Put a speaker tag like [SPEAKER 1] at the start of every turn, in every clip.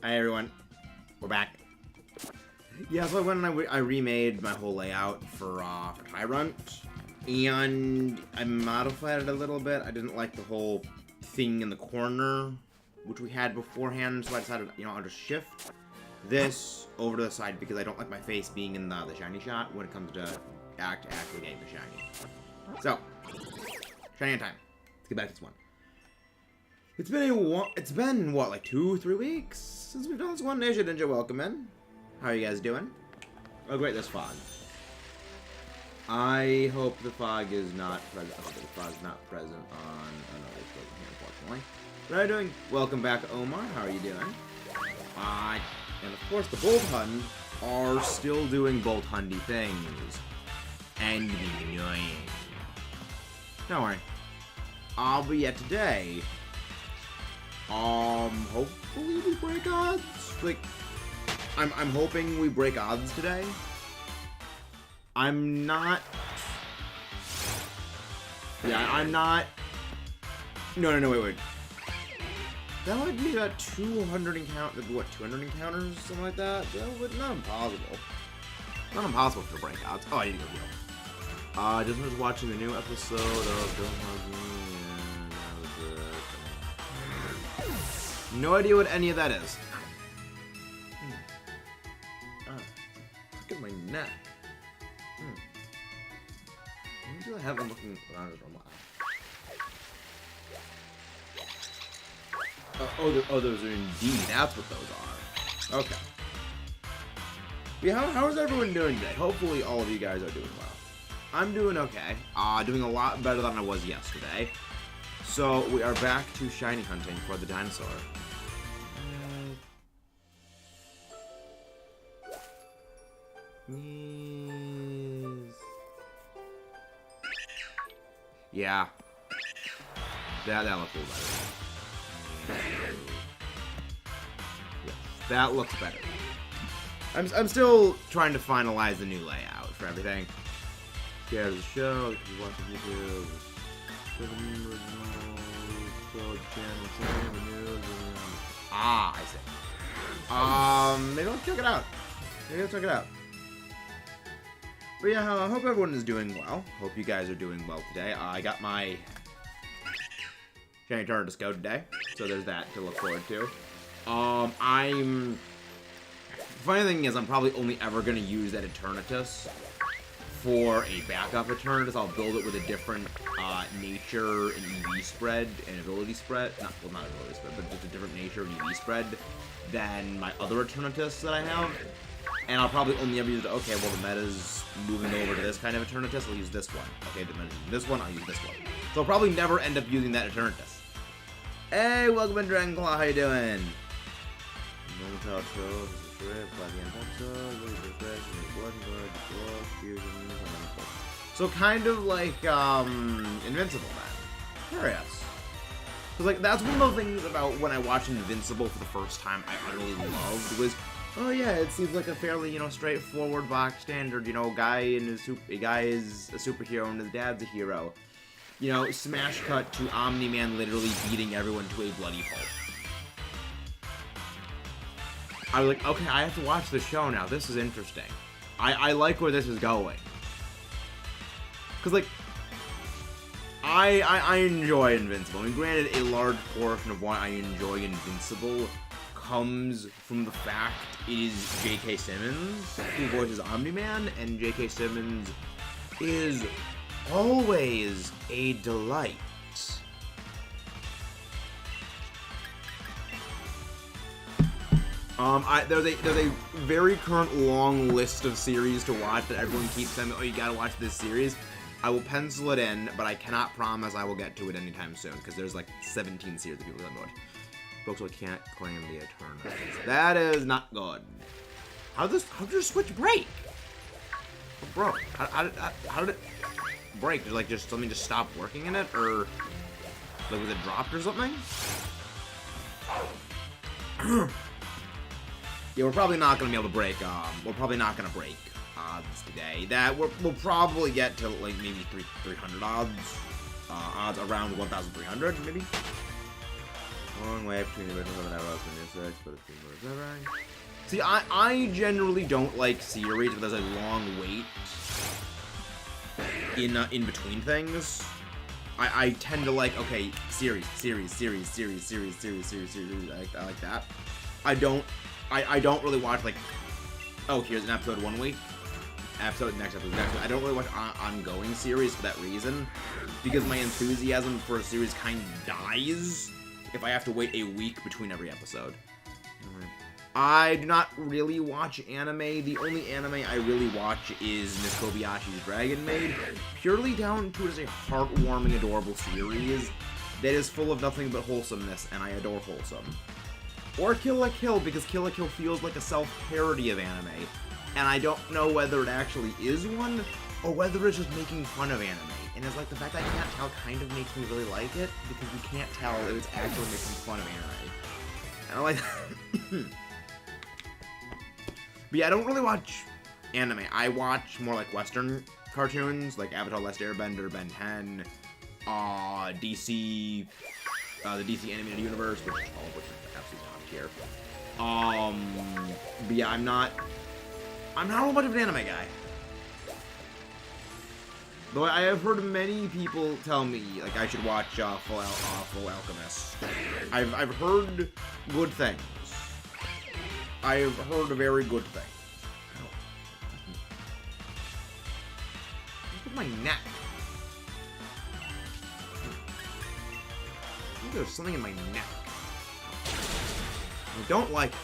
[SPEAKER 1] Hi everyone, we're back. Yeah, so I went and I remade my whole layout for Tyrunt, and I modified it a little bit. I didn't like the whole thing in the corner, which we had beforehand, so I decided, I'll just shift this over to the side because I don't like my face being in the shiny shot when it comes to actually getting the shiny. So, shiny time. Let's get back to this one. It's been what, like 2-3 weeks since we've done this one. Ninja, welcome in. How are you guys doing? Oh great, there's fog. I hope the fog is not present. I hope the fog's not present on another screen here, unfortunately. What are you doing? Welcome back, Omar. How are you doing? And of course, the Bolt Hunt are still doing Bolt Hundy things. And being annoying. Don't worry. But yeah, today, hopefully we break odds. Like, I'm hoping we break odds today. I'm not. Yeah, I'm not. No, wait. That would be about 200 encounters. What, 200 encounters? Something like that? That would not impossible. Not impossible for the break odds. Oh, I need to go heal. Just was watching the new episode of Don't Hug Me, and that was it. No idea what any of that is. Look at my neck. Maybe I haven't looking around as normal. Oh, those are indeed. That's what those are. Okay. Yeah, how is everyone doing today? Hopefully all of you guys are doing well. I'm doing okay. Doing a lot better than I was yesterday. So we are back to shiny hunting for the dinosaur. Yeah. That looks a little better. Yes, that looks better. I'm still trying to finalize the new layout for everything. Yeah, there's a show, if you watch YouTube, I see. Maybe I'll check it out. But yeah, I hope everyone is doing well. Hope you guys are doing well today. I got my shiny Tyrunt go today, so there's that to look forward to. The funny thing is, I'm probably only ever going to use that Eternatus for a backup Eternatus. I'll build it with a different nature and EV spread and ability spread. Not ability spread, but just a different nature and EV spread than my other Eternatus that I have. And I'll probably only ever use it. Okay, well, the meta's moving over to this kind of Eternatus. I'll use this one. Okay, the meta's using this one. I'll use this one. So I'll probably never end up using that Eternatus. Hey, welcome in, Dragonclaw. How you doing? So kind of like Invincible then. Curious. Because like that's one of the things about when I watched Invincible for the first time I utterly loved was, oh yeah, it seems like a fairly, straightforward box standard, guy is a superhero and his dad's a hero. Smash cut to Omni-Man literally beating everyone to a bloody pulp. I was like, okay, I have to watch the show now. This is interesting. I like where this is going. Because, like, I enjoy Invincible. I mean, granted, a large portion of why I enjoy Invincible comes from the fact it is J.K. Simmons who voices Omni-Man, and J.K. Simmons is always a delight. There's a very current long list of series to watch that everyone keeps saying, oh, you gotta watch this series. I will pencil it in, but I cannot promise I will get to it anytime soon, because there's like 17 series that people don't know it. Folks, I can't claim the Eternatus. That is not good. How did your Switch break? It broke. How did it break? Did like something just stop working in it, or like was it dropped or something? Yeah, we're probably not gonna be able to break. We're probably not gonna break odds today. We'll probably get to like maybe 300 odds. Odds around 1,300 maybe. Long way between the original and Ever New 6, but it's been more everything. See, I generally don't like series where there's a long wait in between things. I tend to like, okay, series. I like that. I don't really watch, like, oh, here's an episode 1 week, episode next episode. I don't really watch ongoing series for that reason, because my enthusiasm for a series kind of dies if I have to wait a week between every episode. I do not really watch anime. The only anime I really watch is Miss Kobayashi's Dragon Maid, purely down to it as a heartwarming, adorable series that is full of nothing but wholesomeness, and I adore wholesome. Or Kill la Kill, because Kill la Kill feels like a self-parody of anime, and I don't know whether it actually is one, or whether it's just making fun of anime. And it's like, the fact that I can't tell kind of makes me really like it, because you can't tell if it's actually making fun of anime. And I like that. But yeah, I don't really watch anime. I watch more like Western cartoons, like Avatar: Last Airbender, Ben 10, DC, the DC Animated Universe, which all of which is absolutely not here. But yeah, I'm not much of an anime guy. Though I have heard many people tell me like I should watch Full Alchemist. I've heard good things. I've heard a very good thing. Look at my neck. I think there's something in my neck. I don't like it.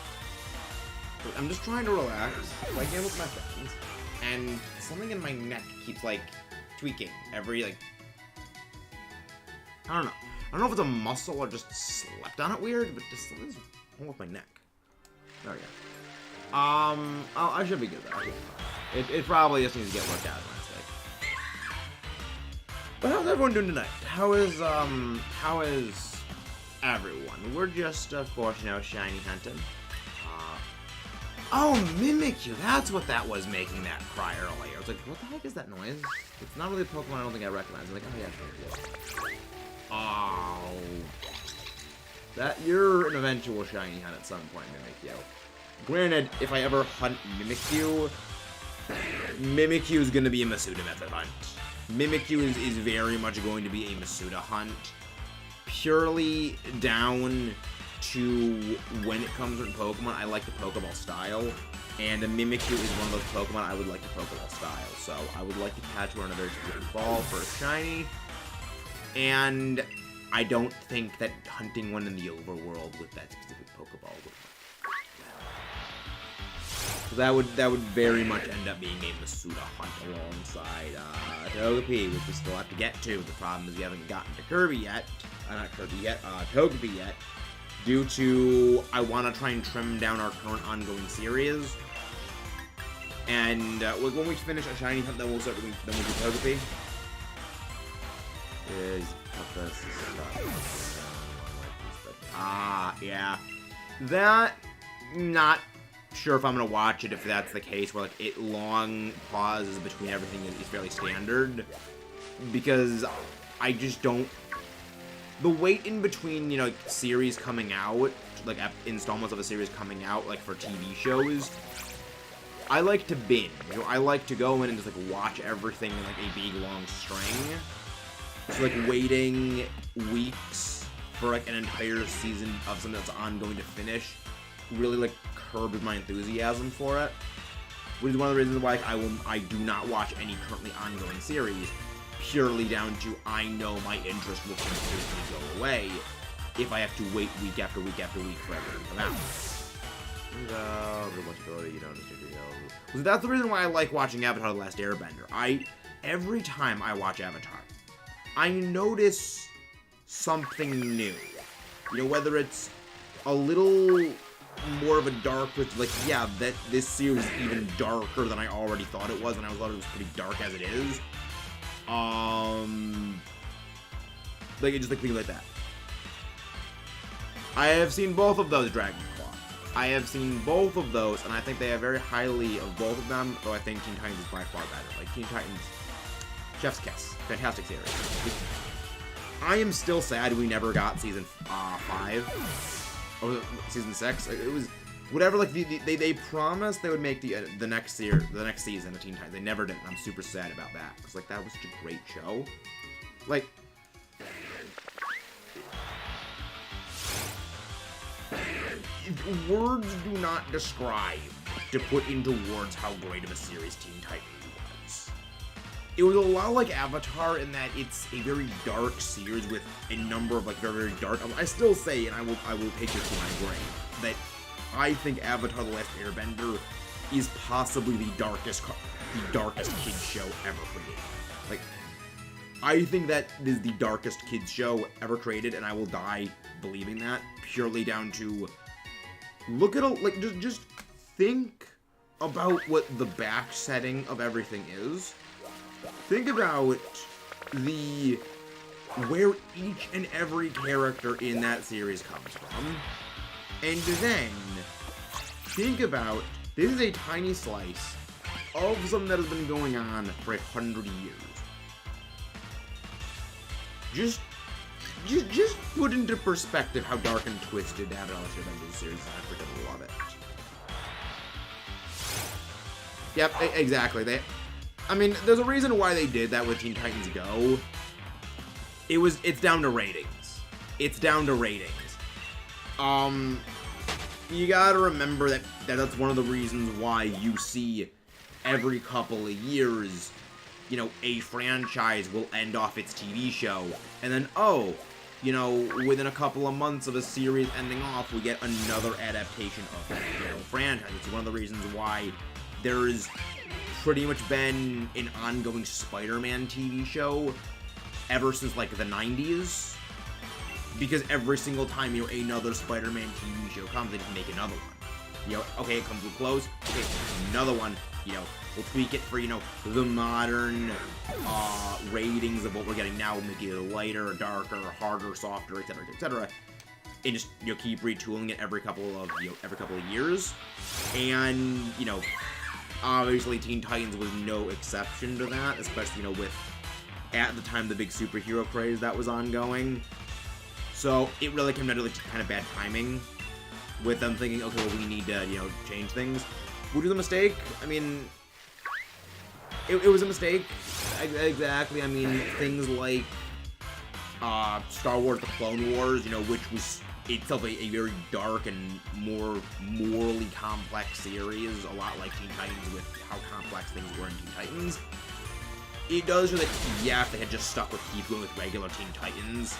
[SPEAKER 1] I'm just trying to relax, like in with my friends, and something in my neck keeps like tweaking every like. I don't know. I don't know if it's a muscle or just slept on it weird, but just something's wrong with my neck. There we go. I should be good though. It probably just needs to get worked out Wednesday. But how's everyone doing tonight? How is everyone? We're just, of course, you know, shiny hunting. Oh, Mimikyu! That's what that was making that cry earlier. I was like, what the heck is that noise? It's not really a Pokemon I don't think I recognize. I'm like, oh yeah, Mimikyu. Oh. That, you're an eventual shiny hunt at some point, Mimikyu. Granted, if I ever hunt Mimikyu, Mimikyu is going to be a Masuda method hunt. Mimikyu is very much going to be a Masuda hunt, purely down to when it comes with Pokemon, I like the Pokeball style, and a Mimikyu is one of those Pokemon I would like the Pokeball style, so I would like to catch one on a very specific ball for a shiny, and I don't think that hunting one in the overworld with that specific Pokeball would work. So that would very much end up being a Masuda hunt alongside Togepi, which we still have to get to. The problem is we haven't gotten to Kirby yet. Not Kirby yet, Togepi yet. Due to, I want to try and trim down our current ongoing series. And when we finish a shiny hunt, then we'll do Togepi. Yeah. That, not sure if I'm going to watch it if that's the case, where like it long pauses between everything is fairly standard. Because I just don't... The wait in between, you know, like, series coming out, like installments of a series coming out, like for TV shows, I like to binge. You know, I like to go in and just like watch everything in like a big long string. So like waiting weeks for like an entire season of something that's ongoing to finish really like curbs my enthusiasm for it. Which is one of the reasons why I do not watch any currently ongoing series. Purely down to I know my interest will completely go away if I have to wait week after week after week for everything to come out. So that's the reason why I like watching Avatar: The Last Airbender. Every time I watch Avatar, I notice something new. You know, whether it's a little more of a dark, like, yeah, that this series is even darker than I already thought it was, and I thought it was pretty dark as it is. Like, it just like things like that. I have seen both of those Dragon Claw. I have seen both of those, and I think they have very highly of both of them, though I think Teen Titans is by far better. Like, Teen Titans, Chef's Kiss, fantastic series. I am still sad we never got season 5 or season 6. It was whatever. Like they promised they would make the next season of Teen Titans. They never did. I'm super sad about that because like that was such a great show. Like. Words do not describe to put into words how great of a series Teen Titans was. It was a lot like Avatar in that it's a very dark series with a number of like very, very dark. I still say, and I will take this to my grave, that I think Avatar: The Last Airbender is possibly the darkest kids show ever created. Like, I think that is the darkest kids show ever created, and I will die believing that purely down to. Look at just think about what the back setting of everything is. Think about where each and every character in that series comes from. And then think about this is a tiny slice of something that has been going on for 100 years. Just put into perspective how dark and twisted Avatar: The Last Airbender series is. I freaking love it. Yep, exactly. I mean, there's a reason why they did that with Teen Titans Go. It's down to ratings. It's down to ratings. You gotta remember that's one of the reasons why you see every couple of years, you know, a franchise will end off its TV show, and then, you know, within a couple of months of a series ending off, we get another adaptation of that, you know, franchise. It's one of the reasons why there's pretty much been an ongoing Spider-Man TV show ever since, like, the 90s. Because every single time, you know, another Spider-Man TV show comes, they just make another one. You know, okay, it comes to a close, okay, another one, you know, we'll tweak it for, you know, the modern ratings of what we're getting now. We'll make it lighter, darker, harder, softer, etc., etc. And just, you know, keep retooling it every couple of years. And, you know, obviously Teen Titans was no exception to that, especially, you know, with, at the time, the big superhero craze that was ongoing. So it really came down to, like, kind of bad timing with them thinking, okay, well, we need to, you know, change things. Which was a mistake. I mean, it was a mistake. Exactly. I mean, things like Star Wars: The Clone Wars, you know, which was itself a very dark and more morally complex series, a lot like Teen Titans with how complex things were in Teen Titans. It does show that, yeah, if they had just stuck with keep going with regular Teen Titans,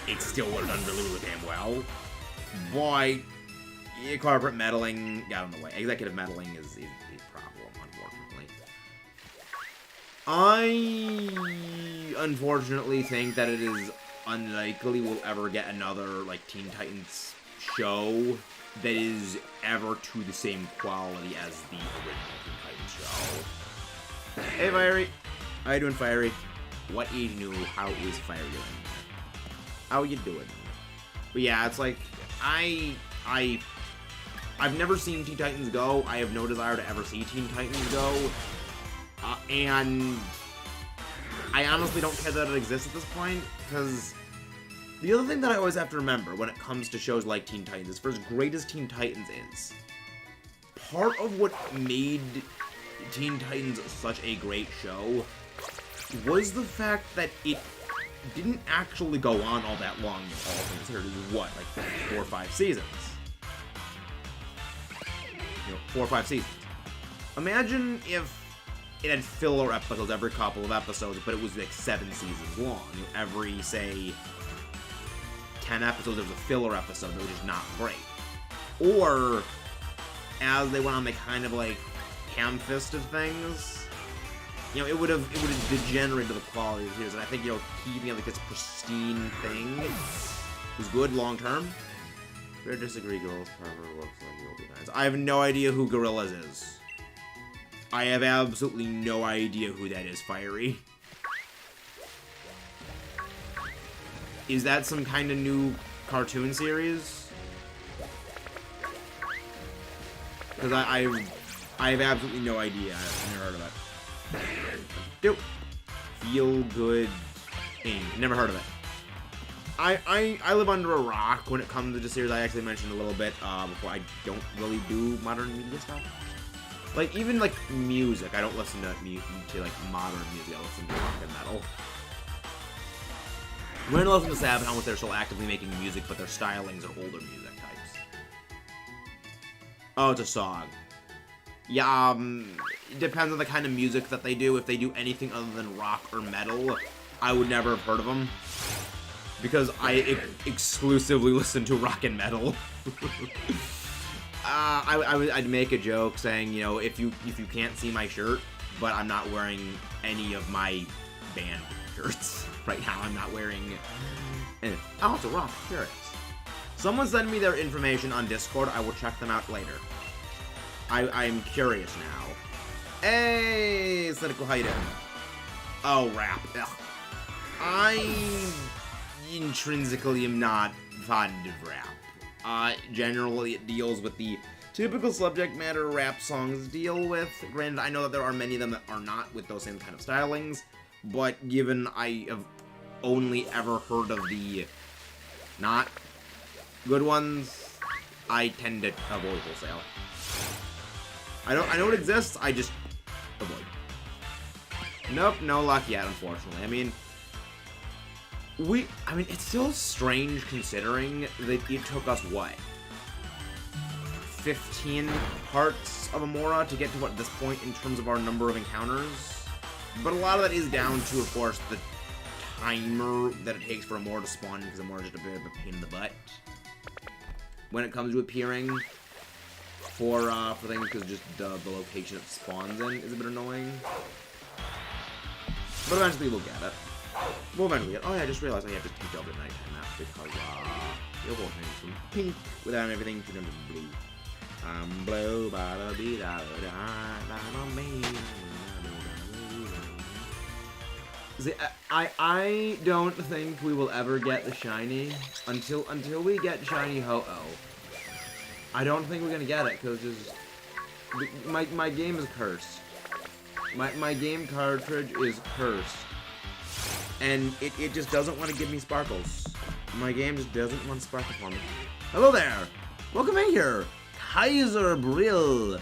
[SPEAKER 1] it still would have done really, really damn well. But corporate meddling got in the way. Executive meddling is a problem, unfortunately. I unfortunately think that it is unlikely we'll ever get another, like, Teen Titans show that is ever to the same quality as the original Teen Titans show. Hey, Fiery. How you doing, Fiery? What is new? How is Fiery doing? How you doing? But yeah, it's like, I've never seen Teen Titans Go. I have no desire to ever see Teen Titans Go. And I honestly don't care that it exists at this point, because the other thing that I always have to remember when it comes to shows like Teen Titans is, for as great as Teen Titans is, part of what made Teen Titans such a great show was the fact that it didn't actually go on all that long, all things considered. It was, what, like 4 or 5 seasons? You know, 4 or 5 seasons. Imagine if it had filler episodes every couple of episodes, but it was like 7 seasons long. You know, every, say, 10 episodes, there was a filler episode that was just not great. Or, as they went on, they kind of like ham-fisted things. You know, it would have degenerated to the quality of the series, and I think, you know, keeping it like this pristine thing was good long term. Fair disagree, girls. However, looks like you'll be nice. I have no idea who Gorillaz is. I have absolutely no idea who that is, Fiery. Is that some kind of new cartoon series? Because I have absolutely no idea. I've never heard of it. Dope. Feel Good Inc. Never heard of it. I live under a rock when it comes to the series. I actually mentioned a little bit before. I don't really do modern media stuff. Like, even, like, music. I don't listen to, like, modern music. I listen to rock and metal. We're gonna listen to Sabbath, how much they're still actively making music, but their stylings are older music types. Oh, it's a song. Yeah, it depends on the kind of music that they do. If they do anything other than rock or metal, I would never have heard of them. Because I exclusively listen to rock and metal. I'd make a joke saying, you know, if you can't see my shirt, but I'm not wearing any of my band shirts right now. I'm not wearing. Oh, it's a rock. Curious. Someone send me their information on Discord. I will check them out later. I'm curious now. Hey, Cynical, how you doing? Oh, rap. Ugh. I intrinsically am not fond of rap. Generally, it deals with the typical subject matter rap songs deal with. Granted, I know that there are many of them that are not with those same kind of stylings, but given I have only ever heard of the not good ones, I tend to avoid wholesale. I know it exists, I just avoid. Nope, no luck yet, unfortunately. I mean, it's still strange considering that it took us, what, 15 parts of Amora to get to, what, this point in terms of our number of encounters? But a lot of that is down to, of course, the timer that it takes for Amora to spawn, because Amora is just a bit of a pain in the butt when it comes to appearing for things, because just the location it spawns in is a bit annoying. But eventually we'll get it. We'll eventually get it. Oh yeah, I just realized I have to take out the nighttime map because the whole thing's from pink without everything to blue. I'm blue, See, I don't think we will ever get the shiny until we get shiny Ho-Oh. I don't think we're gonna get it because my game is cursed. My game cartridge is cursed, and it just doesn't want to give me sparkles. My game just doesn't want sparkles on me. Hello there, welcome in here, Kaiser Brill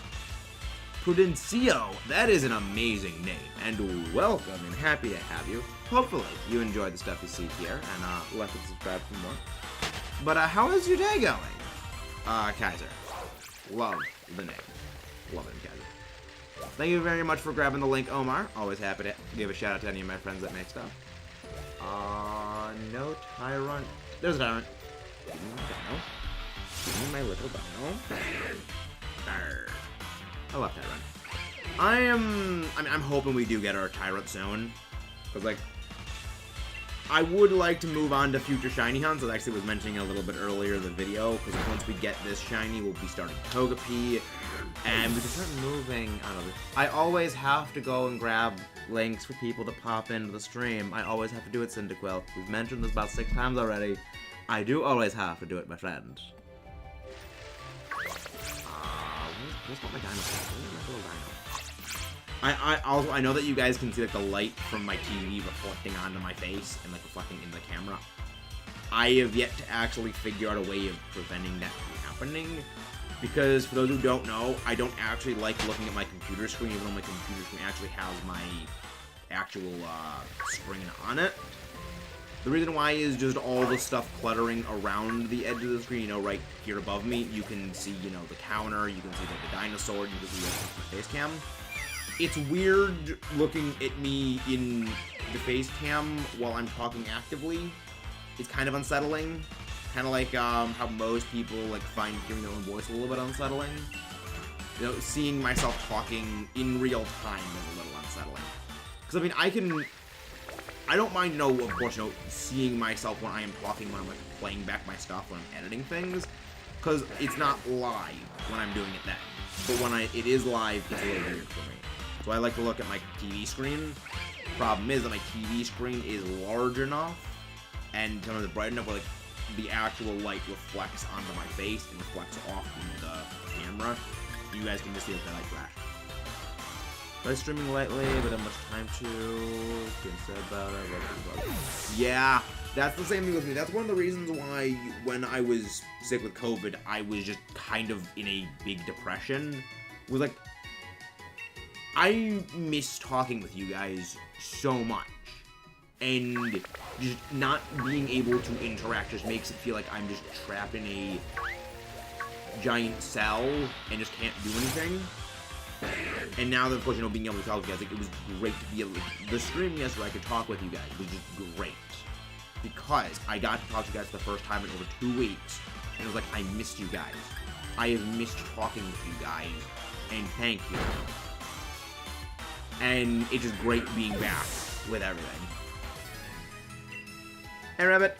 [SPEAKER 1] Prudencio. That is an amazing name, and welcome and happy to have you. Hopefully you enjoy the stuff you see here, and like and subscribe for more. But how is your day going? Kaiser. Love the name. Love it, Kaiser. Thank you very much for grabbing the link, Omar. Always happy to give a shout out to any of my friends that make stuff. No Tyrunt. There's a Tyrunt. Give me my dino. Give me my little dino. Arr. I love Tyrunt. I'm hoping we do get our Tyrunt soon. Because, like, I would like to move on to future shiny hunts, as I actually was mentioning a little bit earlier in the video, because once we get this shiny, we'll be starting Togepi, and we can start moving, I don't know. I always have to go and grab links for people to pop into the stream. I always have to do it, Cyndaquil. We've mentioned this about 6 times already. I do always have to do it, my friend. Where's my dino? Where's my little dino? I know that you guys can see, like, the light from my TV reflecting onto my face and, like, reflecting into the camera. I have yet to actually figure out a way of preventing that from happening, because for those who don't know, I don't actually like looking at my computer screen, even though my computer screen actually has my actual screen on it. The reason why is just all the stuff cluttering around the edge of the screen. You know, right here above me, you can see, you know, the counter, you can see the dinosaur, you can see the face cam. It's weird looking at me in the face cam while I'm talking actively. It's kind of unsettling. Kind of like how most people like find hearing their own voice a little bit unsettling. You know, seeing myself talking in real time is a little unsettling. Because, I mean, I don't mind, you know, of course, you know, seeing myself when I am talking, when I'm, like, playing back my stuff, when I'm editing things. Because it's not live when I'm doing it then. But when it is live, it's a little weird for me. So I like to look at my TV screen. Problem is that my TV screen is large enough and sometimes it's bright enough where, like, the actual light reflects onto my face and reflects off into the camera. You guys can just see if I like that. By streaming lightly, but have much time to get said about it. Yeah, That's the same thing with me. That's one of the reasons why when I was sick with COVID, I was just kind of in a big depression. It was like, I miss talking with you guys so much. And just not being able to interact just makes it feel like I'm just trapped in a giant cell and just can't do anything. And now that, of course, you know, being able to talk with you guys, like, it was great to be able to, the stream yesterday, I could talk with you guys, was just great. Because I got to talk to you guys for the first time in over 2 weeks, and it was like, I missed you guys. I have missed talking with you guys, and thank you. And it's just great being back with everything. Hey, Rabbit.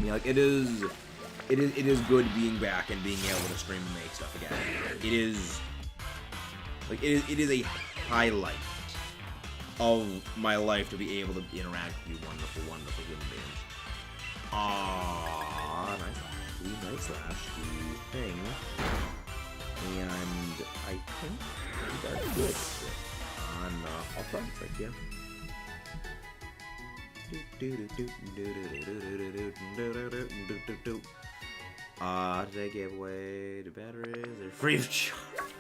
[SPEAKER 1] Yeah, like, it is good being back and being able to stream and make stuff again. It is, like, it is a highlight of my life to be able to interact with you wonderful, wonderful human beings. Nice slash the thing. And I think we got good on all fronts right here. They gave away the batteries. They're free of charge.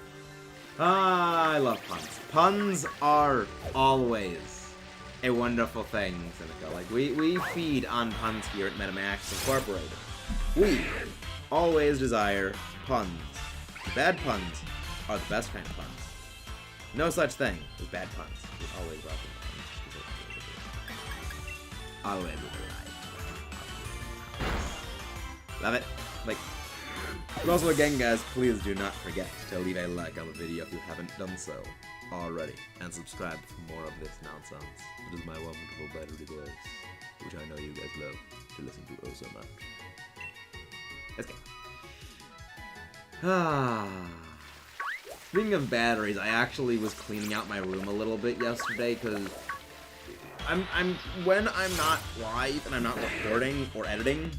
[SPEAKER 1] I love puns. Puns are always a wonderful thing, Seneca. Like, we feed on puns here at MetaMax Incorporated. We always desire puns. Bad puns are the best kind of puns. No such thing as bad puns. We always welcome puns. Always with a lie. Love it. Like, but also again, guys, please do not forget to leave a like on the video if you haven't done so already, and subscribe for more of this nonsense. It is my wonderful battery voice, which I know you guys love to listen to oh so much. Let's go. Speaking of batteries, I actually was cleaning out my room a little bit yesterday because when I'm not live and I'm not recording or editing,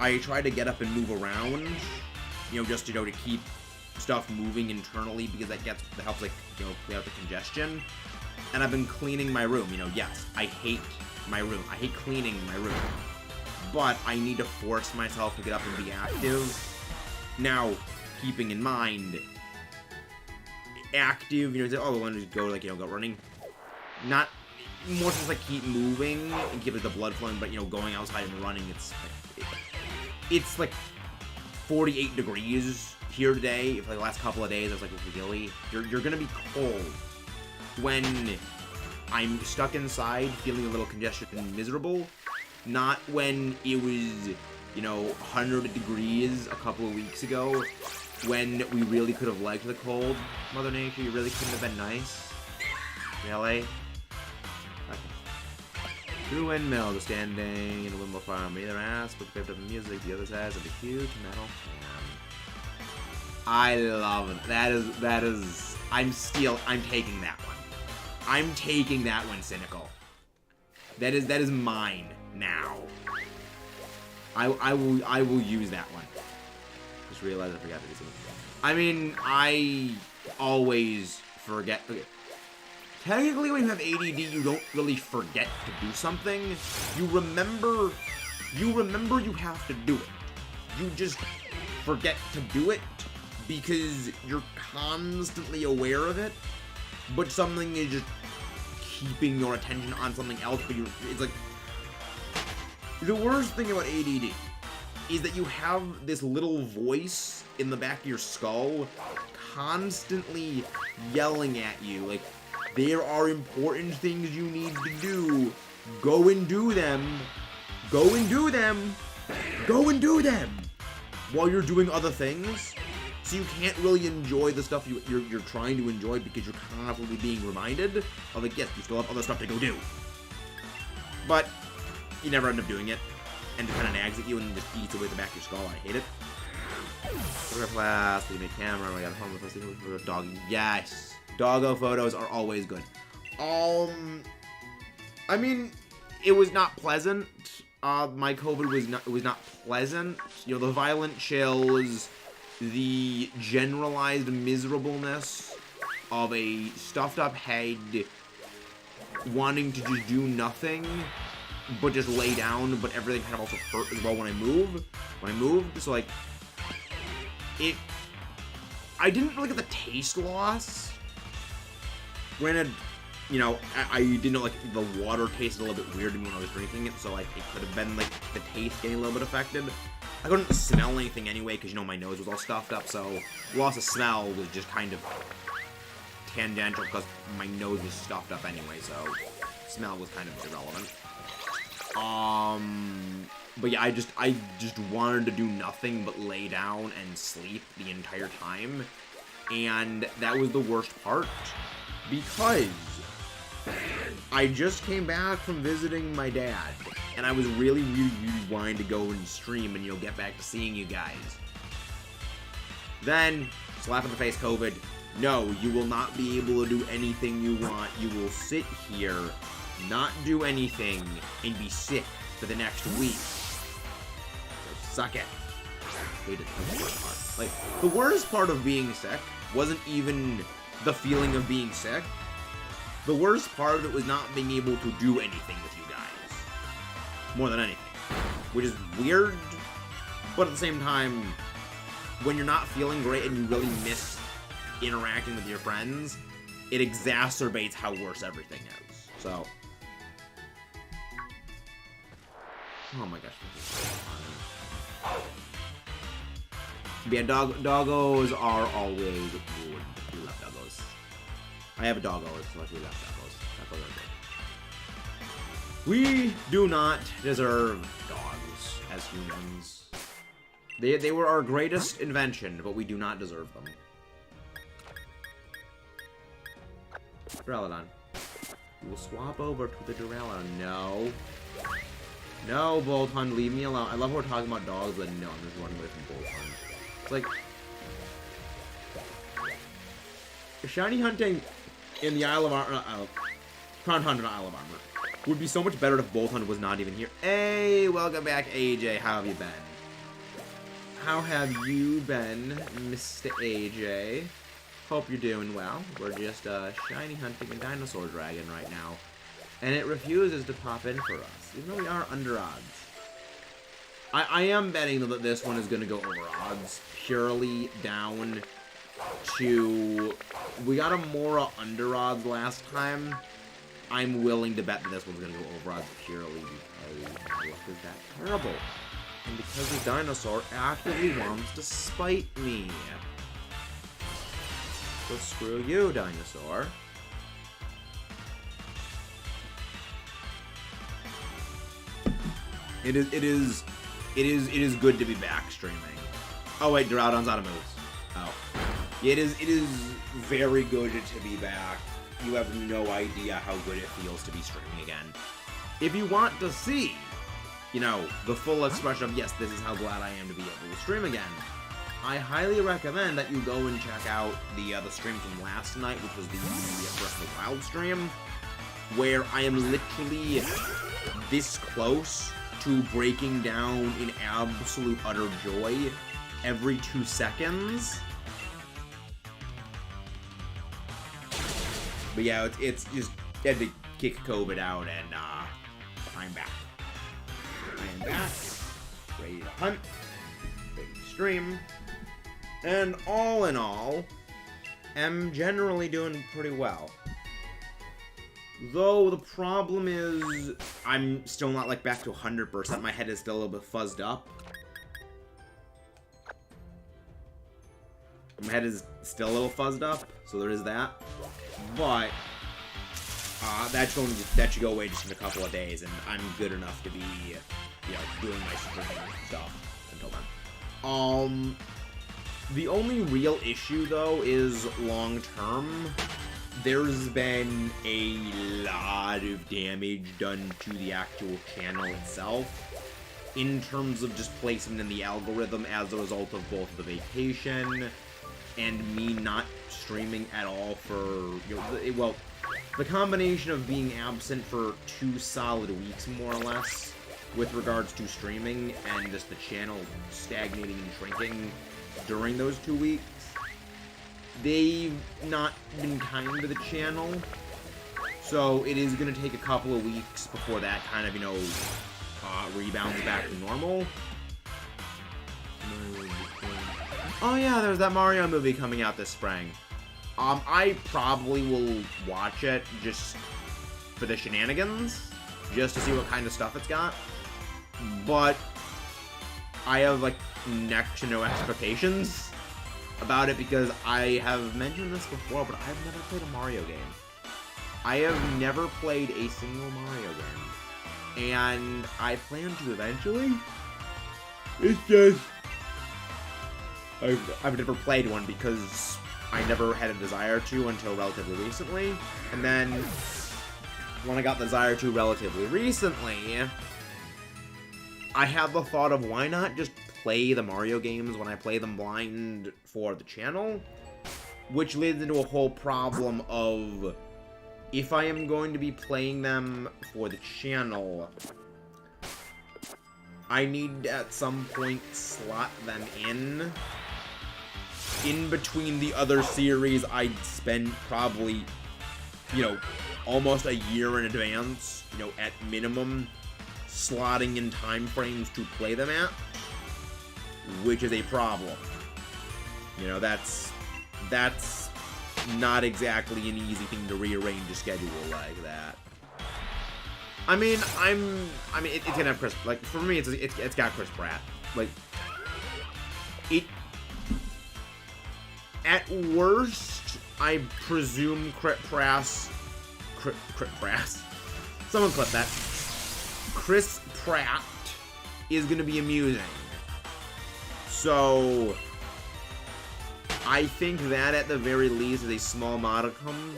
[SPEAKER 1] I try to get up and move around, you know, just, you know, to keep stuff moving internally because that helps, like, you know, clear out the congestion. And I've been cleaning my room, you know, yes, I hate my room. I hate cleaning my room. But I need to force myself to get up and be active. Now, keeping in mind, active, you know, oh, I want to go, like, you know, go running. Not, more just, like, keep moving and keep, like, the blood flowing, but, you know, going outside and running, it's like 48 degrees here today. For like the last couple of days, I was like, really? You're gonna be cold when I'm stuck inside feeling a little congested and miserable. Not when it was, you know, 100 degrees a couple of weeks ago when we really could have liked the cold. Mother Nature, you really couldn't have been nice. Really? Two windmills are standing in a windmill farm. Either ass with the the music, the other side of a huge metal fan. I love it. That is. I'm taking that one. I'm taking that one, Cynical. That is mine now. I will use that one. Just realized I forgot to do something. I mean, I always forget. Okay. Technically, when you have ADD, you don't really forget to do something. You remember you have to do it. You just forget to do it because you're constantly aware of it, but something is just keeping your attention on something else, but it's like, the worst thing about ADD is that you have this little voice in the back of your skull constantly yelling at you, like, there are important things you need to do. Go and do them. Go and do them. Go and do them. While you're doing other things. So you can't really enjoy the stuff you're trying to enjoy because you're constantly being reminded of, like, yes, you still have other stuff to go do. But you never end up doing it. And it kind of nags at you and just eats away the back of your skull. I hate it. Photograph, make camera, I got home with a dog. Yes. Doggo photos are always good. I mean, it was not pleasant. My COVID was not pleasant. You know, the violent chills, the generalized miserableness of a stuffed up head wanting to just do nothing, but just lay down, but everything kind of also hurt as well when I moved. So, like, I didn't really get the taste loss. Granted, you know, I didn't know, like, the water tasted a little bit weird to me when I was drinking it, so, like, it could have been, like, the taste getting a little bit affected. I couldn't smell anything anyway, because, you know, my nose was all stuffed up, so loss of smell was just kind of tangential, because my nose was stuffed up anyway, so smell was kind of irrelevant. But yeah, I just wanted to do nothing but lay down and sleep the entire time, and that was the worst part, because I just came back from visiting my dad, and I was really wanting to go and stream and, you know, get back to seeing you guys. Then, slap in the face, COVID. No, you will not be able to do anything you want. You will sit here, not do anything, and be sick for the next week. So suck it. I hated the worst part. Like, the worst part of being sick wasn't even the feeling of being sick. The worst part of it was not being able to do anything with you guys. More than anything. Which is weird, but at the same time, when you're not feeling great and you really miss interacting with your friends, it exacerbates how worse everything is. So, oh my gosh, this is so fun. Yeah, doggos are always good. We love doggos. I have a doggo, so we love doggos. Doggos are good. We do not deserve dogs as humans. They were our greatest invention, but we do not deserve them. Duraludon. We will swap over to the Duraludon. No. No, Boltund, leave me alone. I love how we're talking about dogs, but no, I'm just running away from Boltund. It's like, shiny hunting in the Isle of Armor, Crown Hunt in Isle of Armor would be so much better if Boltund was not even here. Hey, welcome back, AJ. How have you been? How have you been, Mr. AJ? Hope you're doing well. We're just shiny hunting a dinosaur dragon right now, and it refuses to pop in for us, even though we are under odds. I am betting that this one is going to go over odds, purely down to... We got a Mora under odds last time. I'm willing to bet that this one's going to go over odds purely because my luck is that terrible. And because the dinosaur actively wants to spite me. So screw you, dinosaur. It is good to be back streaming. Oh wait, Duraludon's out of moves. Oh. It is very good to be back. You have no idea how good it feels to be streaming again. If you want to see, you know, the full expression of, yes, this is how glad I am to be able to stream again, I highly recommend that you go and check out the stream from last night, which was the Breath of the Wild stream, where I am literally this close to breaking down in absolute utter joy every 2 seconds. But yeah, it's just had to kick COVID out, and I'm back. I am back, ready to hunt, ready to stream, and all in all, am generally doing pretty well. Though the problem is, I'm still not like back to 100%. My head is still a little bit fuzzed up. My head is still a little fuzzed up, so there is that. But that should go away just in a couple of days, and I'm good enough to be, you know, doing my streaming stuff until then. The only real issue though is long term. There's been a lot of damage done to the actual channel itself in terms of just placement in the algorithm as a result of both the vacation and me not streaming at all for, you know, well, the combination of being absent for 2 solid weeks, more or less, with regards to streaming, and just the channel stagnating and shrinking during those 2 weeks. They've not been kind to the channel, So it is going to take a couple of weeks before that kind of, rebounds back to normal. Oh yeah, there's that Mario movie coming out this spring. I probably will watch it just for the shenanigans, just to see what kind of stuff it's got. But I have, like, next to no expectations about it because I have mentioned this before, but I've never played a Mario game. I have never played a single Mario game. And I plan to eventually. It's just... I've never played one because I never had a desire to until relatively recently. And then, when I got the desire to relatively recently, I had the thought of why not just play the Mario games when I play them blind for the channel? Which leads into a whole problem of, if I am going to be playing them for the channel, I need to at some point slot them in between the other series I'd spend probably, almost a year in advance, at minimum, slotting in time frames to play them at, which is a problem. That's not exactly an easy thing to rearrange a schedule like that. I mean, it's gonna have Chris, like, for me, it's got Chris Pratt. Like, at worst, I presume someone clip that. Chris Pratt is gonna be amusing. So, I think that at the very least is a small modicum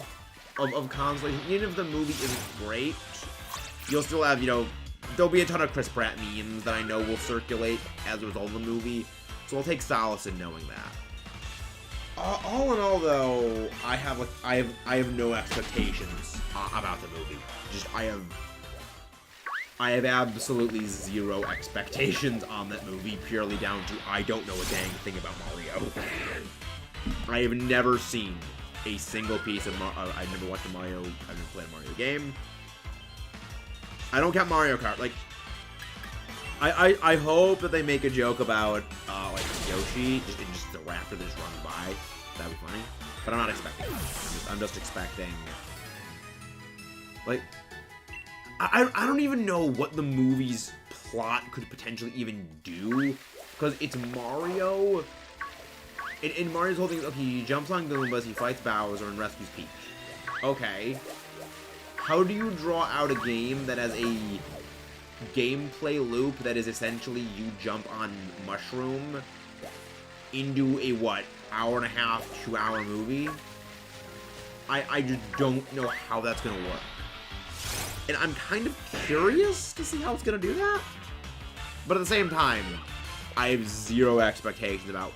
[SPEAKER 1] of consolation. Even if the movie isn't great, you'll still have, there'll be a ton of Chris Pratt memes that I know will circulate as a result of the movie. So I'll take solace in knowing that. All in all, though, I have no expectations about the movie. I have absolutely zero expectations on that movie, purely down to I don't know a dang thing about Mario. I have never seen a single piece of I've never watched a Mario, I've never played a Mario game. I don't count Mario Kart. Like, I hope that they make a joke about, like, Yoshi, just the raptor that just runs by. That'd be funny. But I'm not expecting it. I'm just expecting, like, I don't even know what the movie's plot could potentially even do, because it's Mario. In Mario's whole thing is, okay, he jumps on Goombas, he fights Bowser, and rescues Peach. Okay. How do you draw out a game that has a gameplay loop that is essentially you jump on Mushroom into a, what, hour-and-a-half, 2-hour movie? I just don't know how that's gonna work. And I'm kind of curious to see how it's gonna do that. But at the same time, I have zero expectations about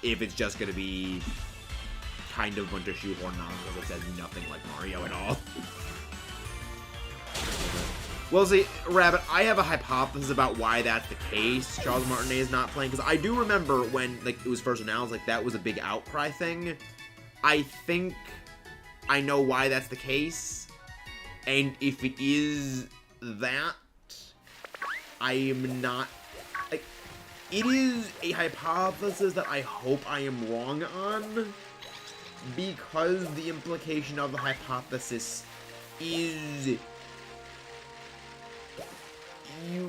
[SPEAKER 1] if it's just gonna be kind of a bunch of shoehorn nonsense that says nothing like Mario at all. Well, see, Rabbit, I have a hypothesis about why that's the case. Charles Martinet is not playing, because I do remember when, like, it was first announced, like, that was a big outcry thing. I think I know why that's the case. And if it is that, I am not, like, it is a hypothesis that I hope I am wrong on, because the implication of the hypothesis is,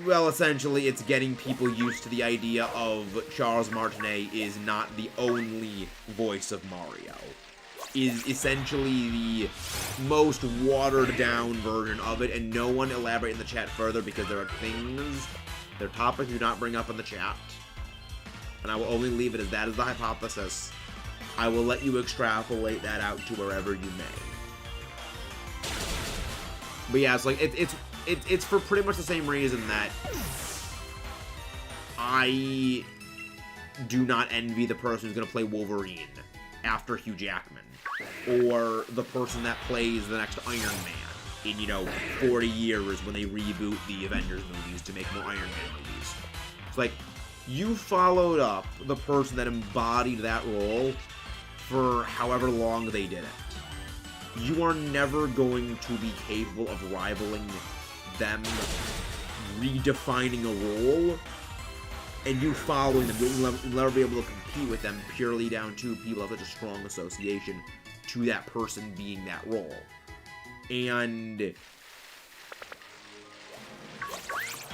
[SPEAKER 1] well, essentially, it's getting people used to the idea of Charles Martinet is not the only voice of Mario. Is essentially the most watered-down version of it, and no one elaborate in the chat further because there are things, there are topics you do not bring up in the chat. And I will only leave it as that is the hypothesis. I will let you extrapolate that out to wherever you may. But yeah, it's like, it's for pretty much the same reason that I do not envy the person who's going to play Wolverine after Hugh Jackman, or the person that plays the next Iron Man in, 40 years when they reboot the Avengers movies to make more Iron Man movies. It's like, you followed up the person that embodied that role for however long they did it. you are never going to be capable of rivaling them, redefining a role, and you following them. You'll never be able to compete with them purely down to people have such a strong association to that person being that role. And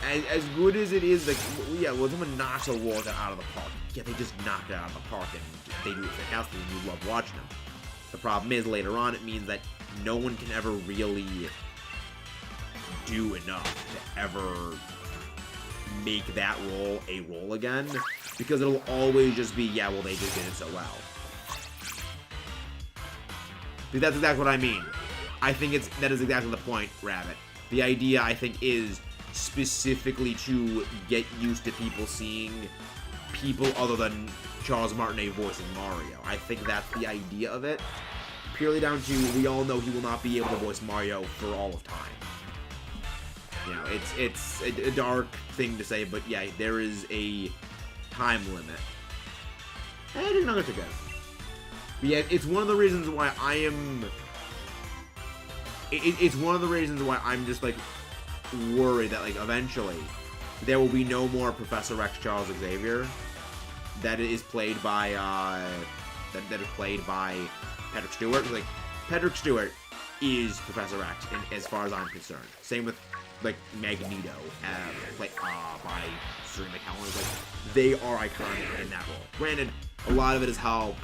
[SPEAKER 1] as good as it is, like, yeah, when someone knocks a role out of the park, yeah, they just knock it out of the park, and they do it fantastically, and you love watching them. The problem is, later on, it means that no one can ever really do enough to ever make that role a role again, because it'll always just be, yeah, well, they just did it so well. Dude, that's exactly what I mean. I think that is exactly the point, Rabbit. The idea, I think, is specifically to get used to people seeing people other than Charles Martinet voicing Mario. I think that's the idea of it. Purely down to, we all know he will not be able to voice Mario for all of time. You know, it's a dark thing to say, but yeah, there is a time limit. And I think nuggets are good. But yeah, it's one of the reasons why I am... It's one of the reasons why I'm just, like, worried that, like, eventually there will be no more Professor X Charles Xavier that is played by, that is played by Patrick Stewart. Like, Patrick Stewart is Professor X, as far as I'm concerned. Same with, like, Magneto, played by Sir McKellen. Like, they are iconic in that role. Granted, a lot of it is helped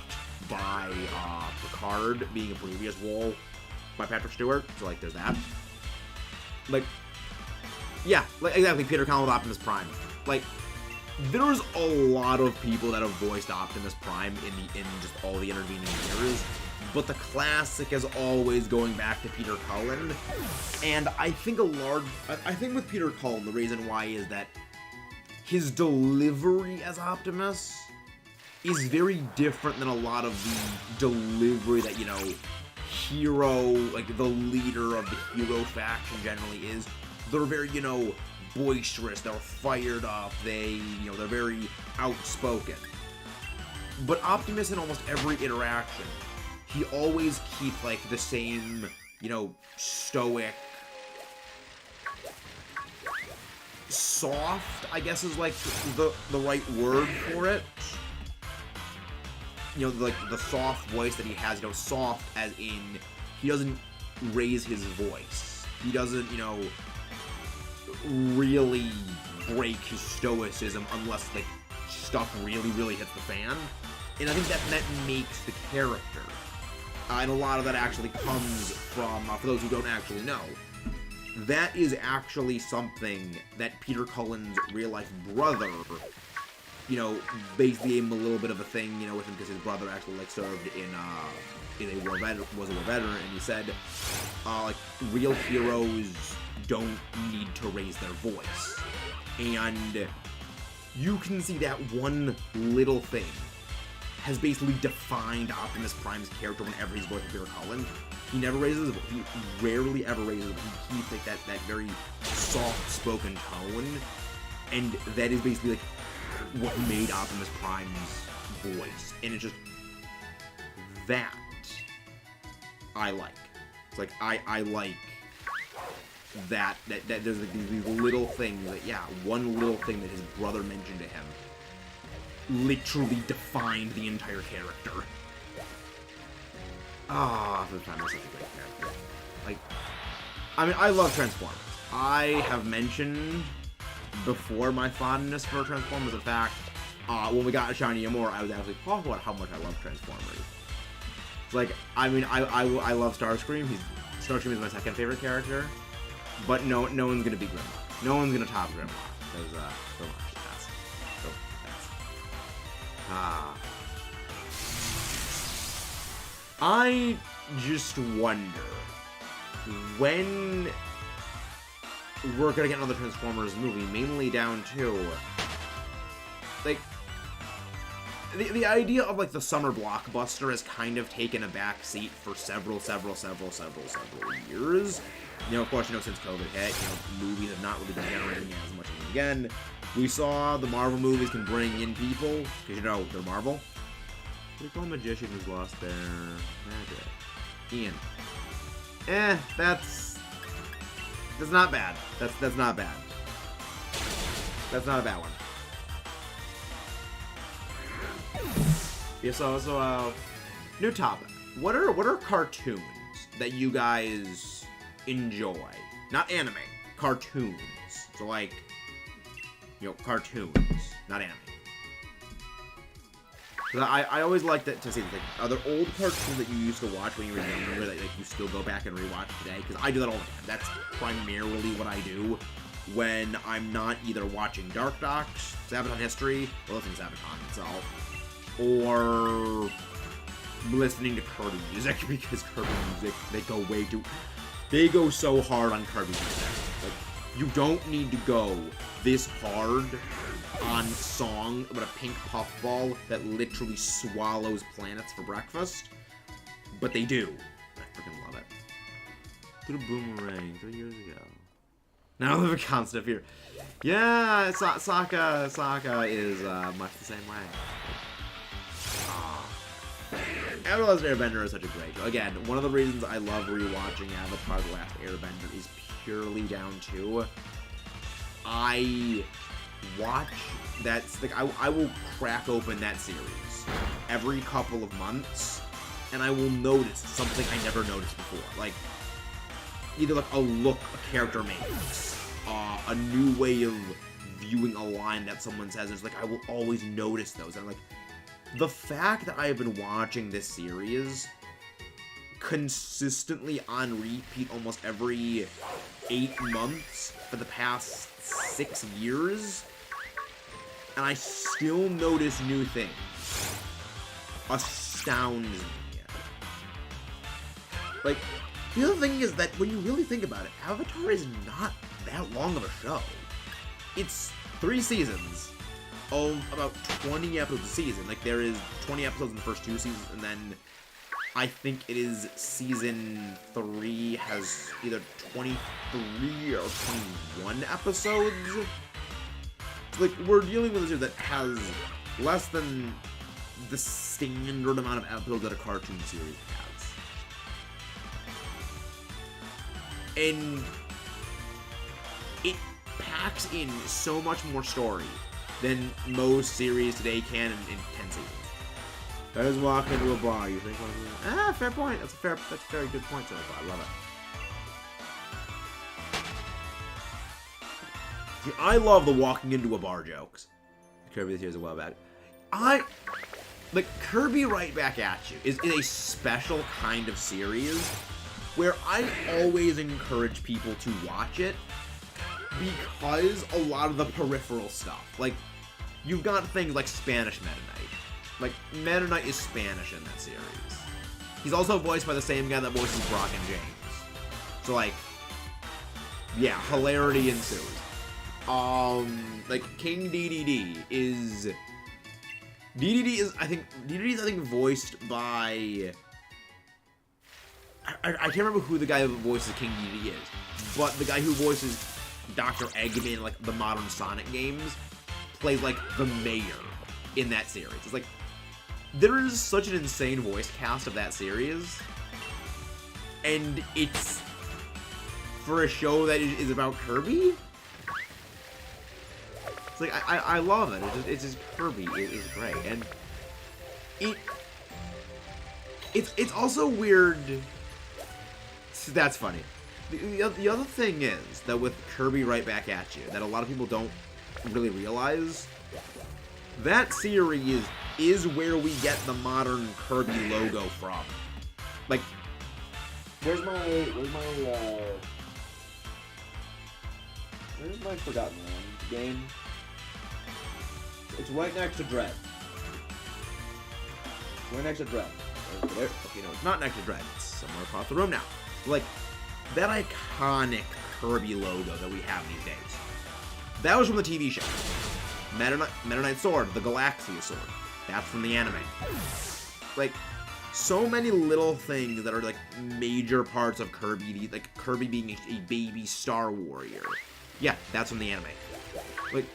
[SPEAKER 1] by Picard being a previous role by Patrick Stewart, so, like, there's that. Like, yeah, like, exactly, Peter Cullen with Optimus Prime. Like, there's a lot of people that have voiced Optimus Prime in just all the intervening years, but the classic is always going back to Peter Cullen, and I think I think with Peter Cullen, the reason why is that his delivery as Optimus is very different than a lot of the delivery that, you know, hero, like, the leader of the hero faction generally is. They're very, you know, boisterous, they're fired up, they're very outspoken. But Optimus, in almost every interaction, he always keeps, like, the same, you know, stoic, soft, I guess is, like, the right word for it. You know, like, the soft voice that he has, you know, soft as in, he doesn't raise his voice. He doesn't, you know, really break his stoicism unless, like, stuff really, really hits the fan. And I think that makes the character. And a lot of that actually comes from, for those who don't actually know, that is actually something that Peter Cullen's real-life brother, you know, basically gave him a little bit of a thing, you know, with him, because his brother actually, like, served in a war veteran, was a war veteran, and he said, like, real heroes don't need to raise their voice. And you can see that one little thing has basically defined Optimus Prime's character whenever he's voicing Peter Cullen. He never raises his voice. He rarely ever raises it. He keeps, like, that very soft-spoken tone, and that is basically, like, what made Optimus Prime's voice. And it's just that I like. It's like, I like that there's, like, these little things that, yeah, one little thing that his brother mentioned to him literally defined the entire character. Optimus Prime is such a great character. Like, I mean, I love Transformers. I have mentioned before my fondness for Transformers. In fact, when we got a Shine-o-Saurus, I was actually talking about how much I love Transformers. It's like, I mean, I love Starscream. Starscream is my second favorite character, but no one's gonna be Grimlock. No one's gonna top Grimlock, because so much. I just wonder when we're gonna get another Transformers movie, mainly down to, like, the idea of, like, the summer blockbuster has kind of taken a back seat for several years. You know, of course, you know, since COVID hit, you know, movies have not really been generating as much as again. We saw the Marvel movies can bring in people, because, you know, they're Marvel. They call a magician who's lost their magic. Ian, That's not bad. That's not bad. That's not a bad one. Yeah, so new topic. What are cartoons that you guys enjoy? Not anime, cartoons. So like, you know, cartoons, not anime. I always like to see, like, are there old cartoons that you used to watch when you were younger that, like, you still go back and rewatch today? Because I do that all the time. That's primarily what I do when I'm not either watching Dark Docs, Sabaton History, or listening to Sabaton itself, or listening to Kirby music, because Kirby music, they go so hard on Kirby music. Like, you don't need to go this hard on song about a pink puffball that literally swallows planets for breakfast, but they do. I freaking love it. Did a boomerang 3 years ago. Now I live in constant fear. Yeah, Sokka is much the same way. Avatar: The Last Airbender is such a great show. Again, one of the reasons I love rewatching Avatar: The Last Airbender is purely down to I watch that, like, I will crack open that series every couple of months, and I will notice something I never noticed before. Like, either like a look a character makes, a new way of viewing a line that someone says. It's like I will always notice those. And like, the fact that I have been watching this series consistently on repeat almost every 8 months for the past 6 years, and I still notice new things, astounds me. Like, the other thing is that when you really think about it, Avatar is not that long of a show. It's 3 seasons of about 20 episodes a season. Like, there is 20 episodes in the first 2 seasons, and then I think it is season 3 has either 23 or 21 episodes. So, like, we're dealing with a series that has less than the standard amount of episodes that a cartoon series has. And it packs in so much more story than most series today can in 10 seasons. I just walk into a bar, you think, fair point. That's a very good point so far. I love it. See, I love the walking into a bar jokes. Kirby this year's a while back. Like, Kirby Right Back at You is a special kind of series where I always encourage people to watch it because a lot of the peripheral stuff, like, you've got things like Spanish Meta Knight. Like, Meta Knight is Spanish in that series. He's also voiced by the same guy that voices Brock and James. So, like, yeah, hilarity ensues. Like, King DDD is... DDD is, I think, voiced by... I can't remember who the guy who voices King DDD is, but the guy who voices Dr. Eggman in, like, the modern Sonic games plays, like, the mayor in that series. It's like, there is such an insane voice cast of that series, and it's for a show that is about Kirby. It's like, I love it. It's just Kirby. It is great, and it's also weird. That's funny. The other thing is that with Kirby Right Back at You, that a lot of people don't really realize, that series is where we get the modern Kirby logo from. Like, where's my Forgotten Land game? It's right next to Dread. Right next to Dread. Okay, no, it's not next to Dread. It's somewhere across the room now. Like, that iconic Kirby logo that we have these days, that was from the TV show. Meta Knight Sword, the Galaxia Sword. That's from the anime. Like, so many little things that are, like, major parts of Kirby, like Kirby being a baby Star Warrior. Yeah, that's from the anime. Like,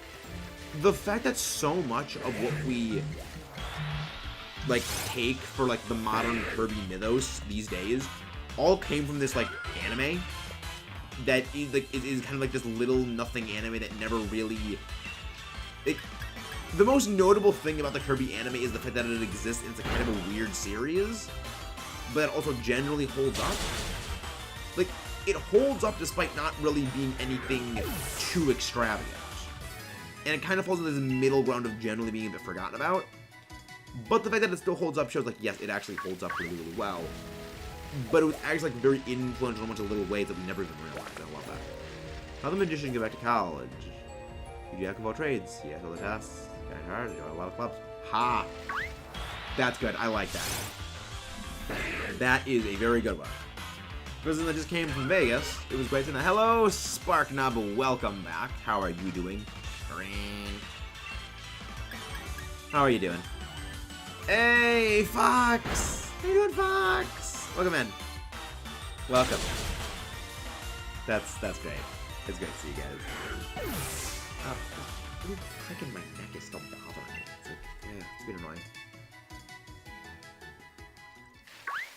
[SPEAKER 1] the fact that so much of what we, like, take for, like, the modern Kirby mythos these days all came from this, like, anime that is, like, is kind of like this little nothing anime that never really... the most notable thing about the Kirby anime is the fact that it exists and it's a kind of a weird series, but it also generally holds up. Like, it holds up despite not really being anything too extravagant. And it kind of falls into this middle ground of generally being a bit forgotten about. But the fact that it still holds up shows, like, yes, it actually holds up really, really well. But it was actually, like, very influential in a bunch of little ways that we never even realized. And I love that. How the magician get back to college? You jack of all trades. He has all the tasks. Kind of hard. You know, a lot of clubs. Ha! That's good. I like that. That is a very good one. Person that just came from Vegas. It was great to know. Hello, Sparknob. Welcome back. How are you doing? How are you doing? Hey, Fox! How you doing, Fox? Welcome in. Welcome. That's great. It's great to see you guys. Freaking my neck is still bothering me. It's like, yeah, it's been annoying.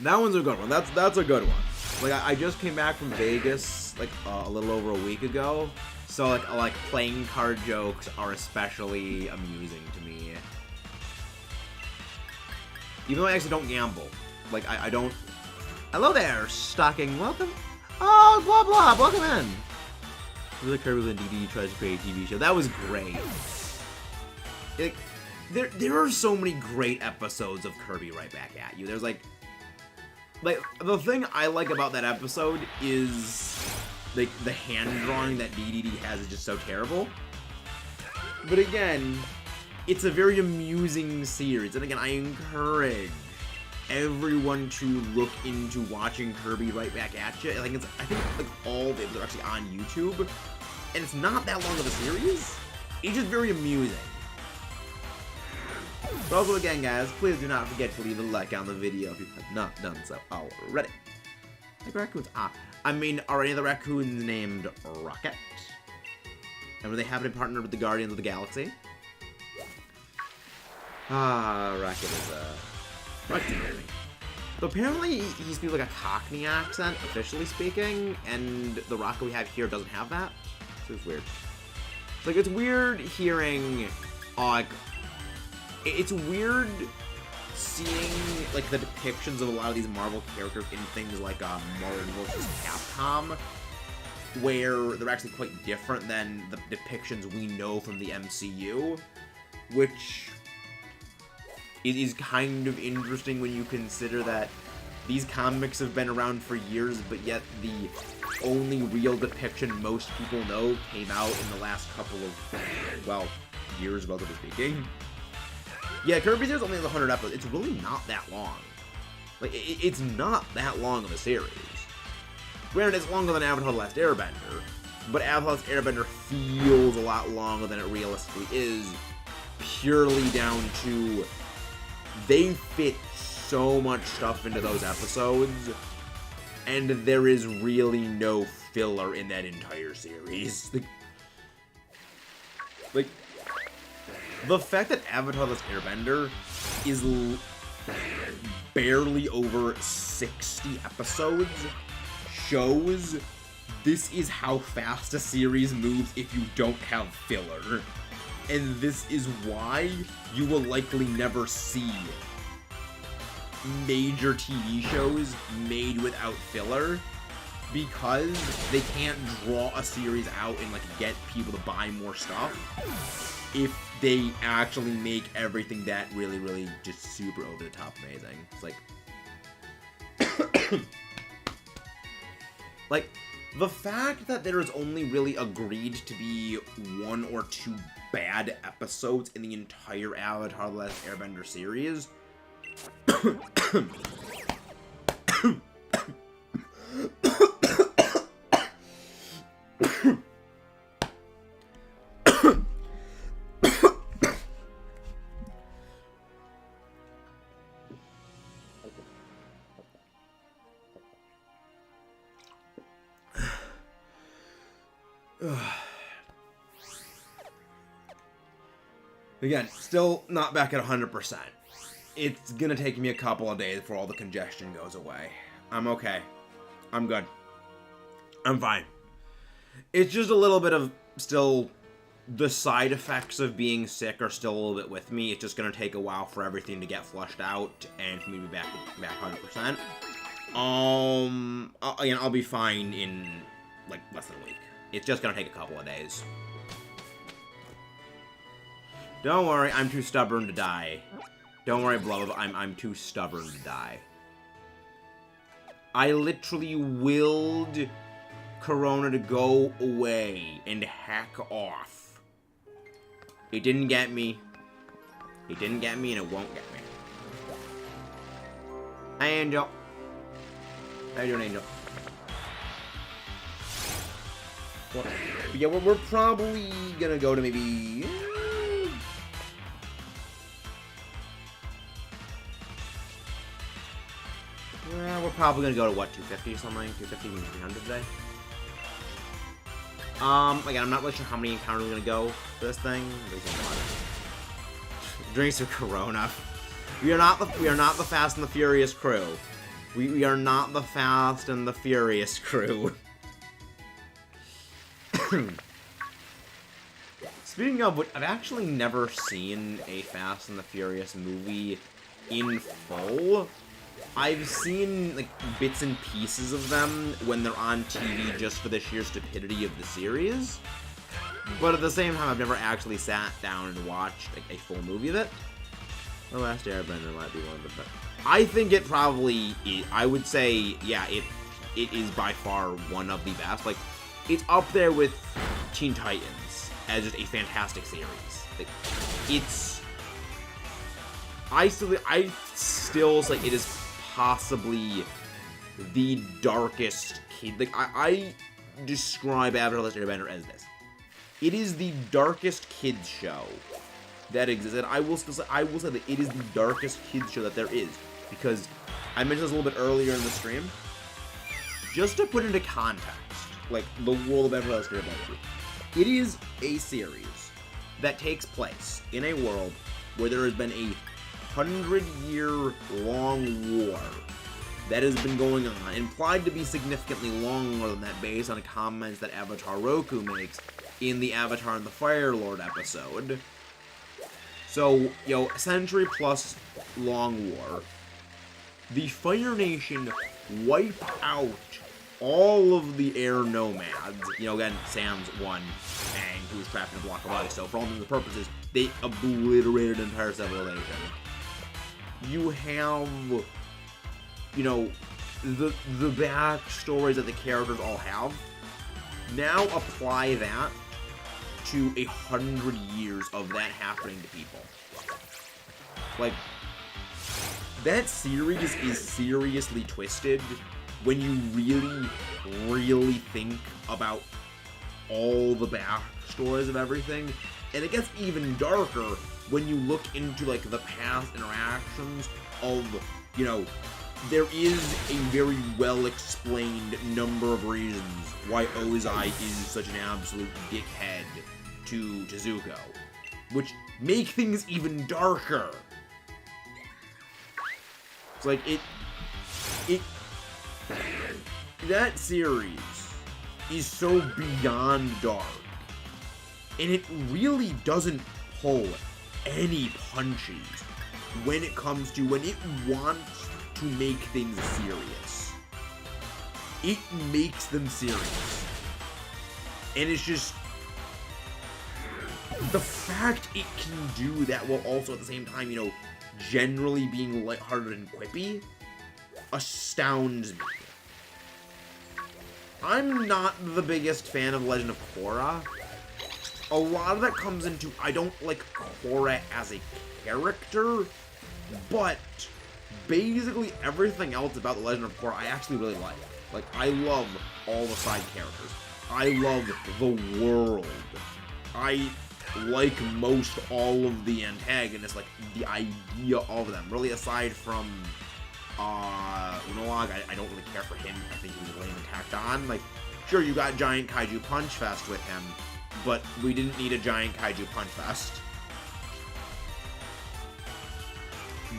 [SPEAKER 1] That one's a good one. That's a good one. Like, I just came back from Vegas, like, a little over a week ago. So, like playing card jokes are especially amusing to me. Even though I actually don't gamble. Like, I don't... Hello there, Stocking. Welcome. Oh, blah, blah. Welcome in. Really, Kirby and DD tries to create a TV show. That was great. Like, there are so many great episodes of Kirby right back at you. There's, like, the thing I like about that episode is... like, the hand drawing that DDD has is just so terrible. But again, it's a very amusing series. And again, I encourage everyone to look into watching Kirby right back at you. I think like all the episodes are actually on YouTube. And it's not that long of a series. It's just very amusing. But also again, guys, please do not forget to leave a like on the video if you have not done so already. Like raccoons. I mean, are any of the raccoons named Rocket? And do they happen to partner with the Guardians of the Galaxy? Rocket is Rocket's amazing. So apparently he speaks like a Cockney accent, officially speaking, and the Rocket we have here doesn't have that. So it's weird. Like, it's weird hearing, like, it's weird seeing, like, the depictions of a lot of these Marvel characters in things like Marvel vs. Capcom, where they're actually quite different than the depictions we know from the MCU, which is kind of interesting when you consider that these comics have been around for years, but yet the only real depiction most people know came out in the last couple of, well, years, relatively speaking. Yeah, Kirby Series only has 100 episodes. It's really not that long. Like, it's not that long of a series. Granted, it's longer than Avatar: The Last Airbender, but Avatar: The Last Airbender feels a lot longer than it realistically is, purely down to they fit so much stuff into those episodes, and there is really no filler in that entire series. Like the fact that Avatar: The Last Airbender is barely over 60 episodes shows this is how fast a series moves if you don't have filler. And this is why you will likely never see major TV shows made without filler, because they can't draw a series out and like get people to buy more stuff if they actually make everything that really, really just super over the top amazing. It's like like, the fact that there is only really agreed to be 1 or 2 bad episodes in the entire Avatar: The Last Airbender series again, still not back at 100%. It's gonna take me a couple of days before all the congestion goes away. I'm okay. I'm good. I'm fine. It's just a little bit of still... The side effects of being sick are still a little bit with me. It's just gonna take a while for everything to get flushed out and for me to be back 100%. Again, I'll be fine in, like, less than a week. It's just gonna take a couple of days. Don't worry, I'm too stubborn to die. Don't worry, Blub, I'm too stubborn to die. I literally willed Corona to go away and hack off. It didn't get me. It didn't get me, and it won't get me. Hey, Angel. How you doing, Angel? Well, yeah, we're probably gonna go to maybe... we're probably gonna go to, what, 250 or something? 250, 300 today? Again, I'm not really sure how many encounters we're gonna go for this thing. Drinks of Corona. We are not the Fast and the Furious crew. We are not the Fast and the Furious crew. Speaking of which, I've actually never seen a Fast and the Furious movie in full. I've seen, like, bits and pieces of them when they're on TV just for the sheer stupidity of the series. But at the same time, I've never actually sat down and watched, like, a full movie of it. The Last Airbender might be one of the best. I think it probably is. I would say, yeah, it is by far one of the best. Like, it's up there with Teen Titans as just a fantastic series. Like, it's... I still say it is possibly the darkest kid. Like, I describe Avatar: The Last Airbender as this. It is the darkest kids show that exists. And I will say that it is the darkest kids show that there is. Because I mentioned this a little bit earlier in the stream. Just to put into context, like, the world of Avatar: The Last Airbender. It is a series that takes place in a world where there has been a 100-year-long war that has been going on, implied to be significantly longer than that based on comments that Avatar Roku makes in the Avatar and the Fire Lord episode. So, you know, a century-plus long war. The Fire Nation wiped out all of the air nomads. You know, again, Sam's one, Aang, who was trapped in a block of ice. So, for all intents and purposes, they obliterated an entire civilization. You have, you know, the backstories that the characters all have. Now apply that to 100 years of that happening to people. Like, that series is seriously twisted when you really, really think about all the backstories of everything. And it gets even darker when you look into, like, the past interactions of, you know, there is a very well-explained number of reasons why Ozai is such an absolute dickhead to Zuko, which make things even darker. It's like, that series is so beyond dark, and it really doesn't pull any punches when it comes to when it wants to make things serious. It makes them serious. And it's just the fact it can do that while also at the same time, you know, generally being lighthearted and quippy astounds me. I'm not the biggest fan of Legend of Korra. A lot of that comes into, I don't like Korra as a character, but basically everything else about The Legend of Korra I actually really like. Like, I love all the side characters. I love the world. I like most all of the antagonists, like, the idea of them. Really, aside from, Unalog, I don't really care for him. I think he was lame and tacked on. Like, sure, you got Giant Kaiju Punch Fest with him, but we didn't need a Giant Kaiju Punch Fest.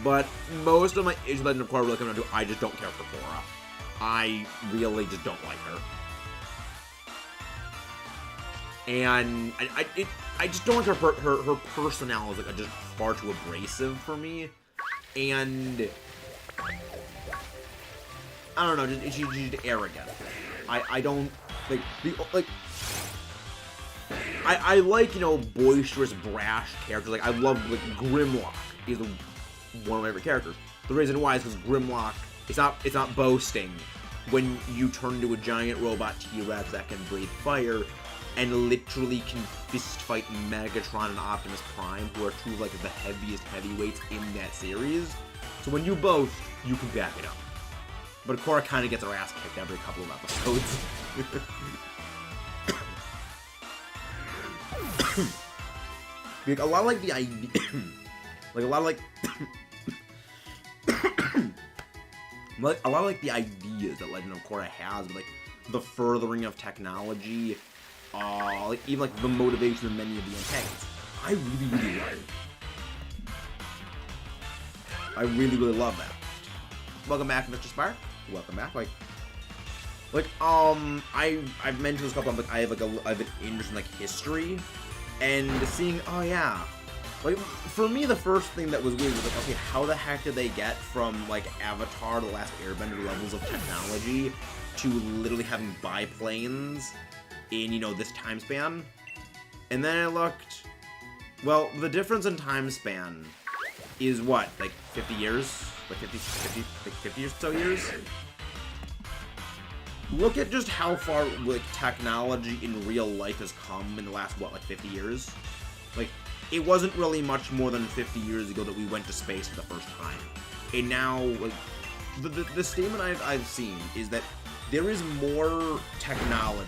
[SPEAKER 1] But most of my issues with Legend of Korra really come down to I just don't care for Korra. I really just don't like her. And I just don't like her personality is like just far too abrasive for me. And I don't know, she's just arrogant. I don't like I like, you know, boisterous, brash characters. Like I love like Grimlock is one of my favorite characters. The reason why is because Grimlock, it's not boasting when you turn into a giant robot T-Rex that can breathe fire and literally can fist fight Megatron and Optimus Prime, who are two of like the heaviest heavyweights in that series. So when you boast, you can back it up. But Korra kind of gets her ass kicked every couple of episodes. Like, a lot like the idea, like a lot of like, a lot of like the ideas that Legend of Korra has, but like the furthering of technology, like even like the motivation of many of the antagonists, I really love it. I really love that. Welcome back, Mr. Spark. Welcome back. I've mentioned this a couple times. Like I have an interest in like history, and seeing, oh yeah, like for me the first thing that was weird was like, okay, how the heck did they get from like Avatar, The Last Airbender levels of technology to literally having biplanes in, you know, this time span? And then I looked, well, the difference in time span is what, like 50 years? Like 50 or so years? Look at just how far, like, technology in real life has come in the last, what, like 50 years? Like, it wasn't really much more than 50 years ago that we went to space for the first time. And now, like, the statement I've seen is that there is more technology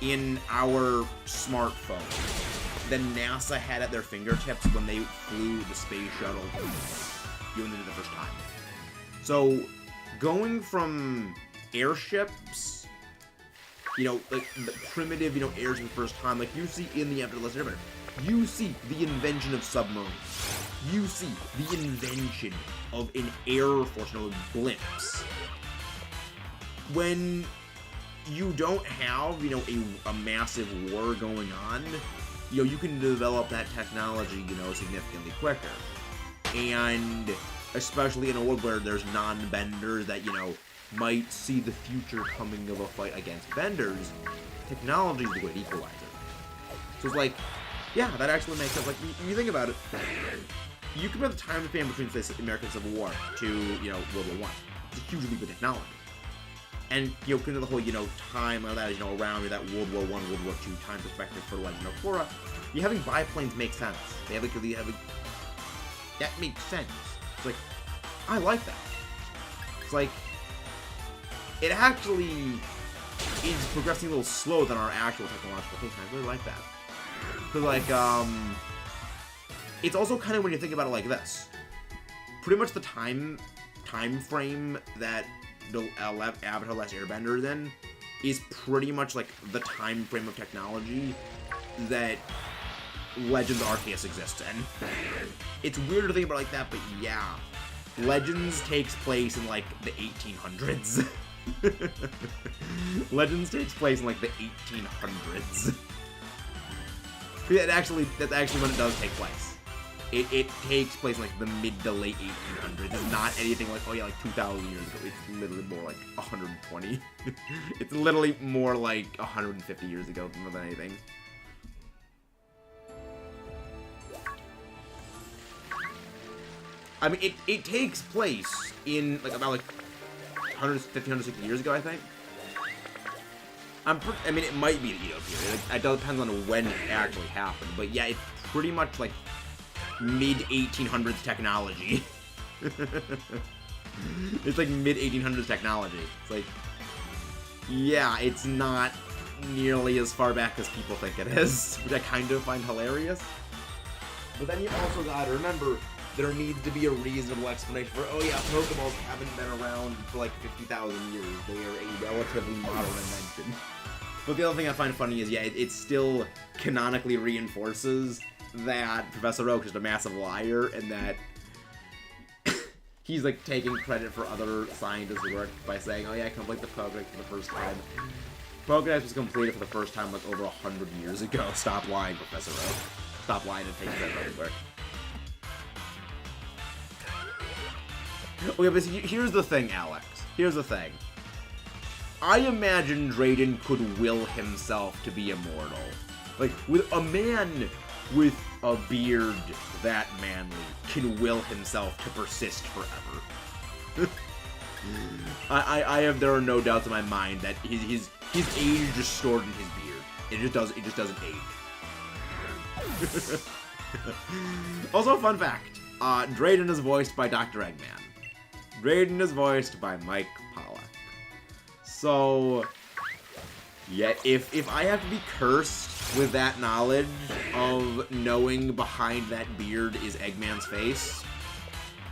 [SPEAKER 1] in our smartphone than NASA had at their fingertips when they flew the space shuttle even the first time. So, going from airships, you know, like the primitive, you know, airships the first time, like you see in the Last Airbender, you see the invention of submarines. You see the invention of an air force, you know, blimps. When you don't have, you know, a massive war going on, you know, you can develop that technology, you know, significantly quicker. And especially in a world where there's non-benders that, you know, might see the future coming of a fight against benders, technology is the way to equalize it. So it's like, yeah, that actually makes sense. Like, you think about it, you compare the time span between, say, the American Civil War to, you know, World War I. It's a huge leap of technology. And, you know, into the whole, you know, time of that, you know, around that World War I, World War II time perspective for Legend of Korra, you having biplanes makes sense. They have, like, that makes sense. It's like, I like that. It's like, it actually is progressing a little slower than our actual technological pace, and I really like that. Because, like, it's also kind of when you think about it like this. Pretty much the time frame that the Avatar Last Airbender then is pretty much like the time frame of technology that Legends Arceus exists in. It's weird to think about it like that, but yeah. Legends takes place in, like, the 1800s. Legends takes place in, like, the 1800s. That's actually when it does take place. It takes place in, like, the mid to late 1800s. It's not anything like, oh yeah, like 2,000 years ago. It's literally more like 120. It's literally more like 150 years ago more than anything. I mean, it takes place in, like, about, like, 150, 160 years ago, I think. I mean, it might be the Edo period. It depends on when it actually happened. But, yeah, it's pretty much, like, mid-1800s technology. It's, like, mid-1800s technology. It's, like, yeah, it's not nearly as far back as people think it is, which I kind of find hilarious. But then you also gotta remember, there needs to be a reasonable explanation for, oh yeah, Pokeballs haven't been around for like 50,000 years. They are a relatively modern invention. But the other thing I find funny is, yeah, it still canonically reinforces that Professor Oak is just a massive liar, and that he's like taking credit for other scientists' work by saying, "Oh yeah, I complete the Pokedex for the first time." Pokedex was completed for the first time like over 100 years ago. Stop lying, Professor Oak. Stop lying and take credit for his work. Okay, but here's the thing, Alex. Here's the thing. I imagine Drayden could will himself to be immortal. Like, with a man with a beard that manly can will himself to persist forever. There are no doubts in my mind that his age is just stored in his beard. It just doesn't age. Also, a fun fact. Drayden is voiced by Dr. Eggman. Drayden is voiced by Mike Pollock. So, yeah, if I have to be cursed with that knowledge of knowing behind that beard is Eggman's face,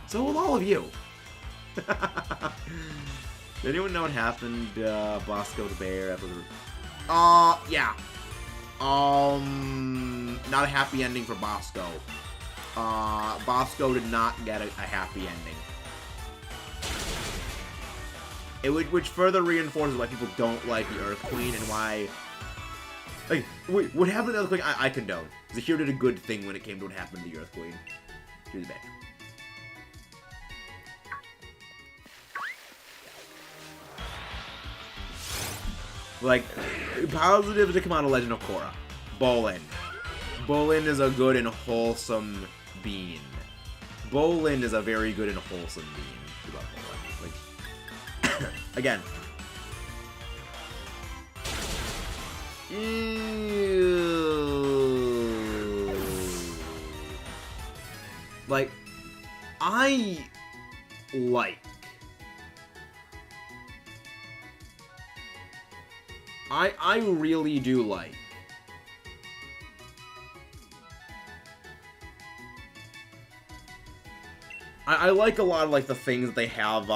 [SPEAKER 1] so will all of you. Did anyone know what happened, Bosco the Bear? Yeah. Not a happy ending for Bosco. Bosco did not get a happy ending. Which further reinforces why people don't like the Earth Queen and why... Like, wait, what happened to the Earth Queen, I condone. Zahir did a good thing when it came to what happened to the Earth Queen. Here's the back. Like, positives to come out of Legend of Korra. Bolin. Bolin is a good and wholesome being. Bolin is a very good and wholesome being. Like, again. Ew. Like, I really do like. I like a lot of, like, the things that they have,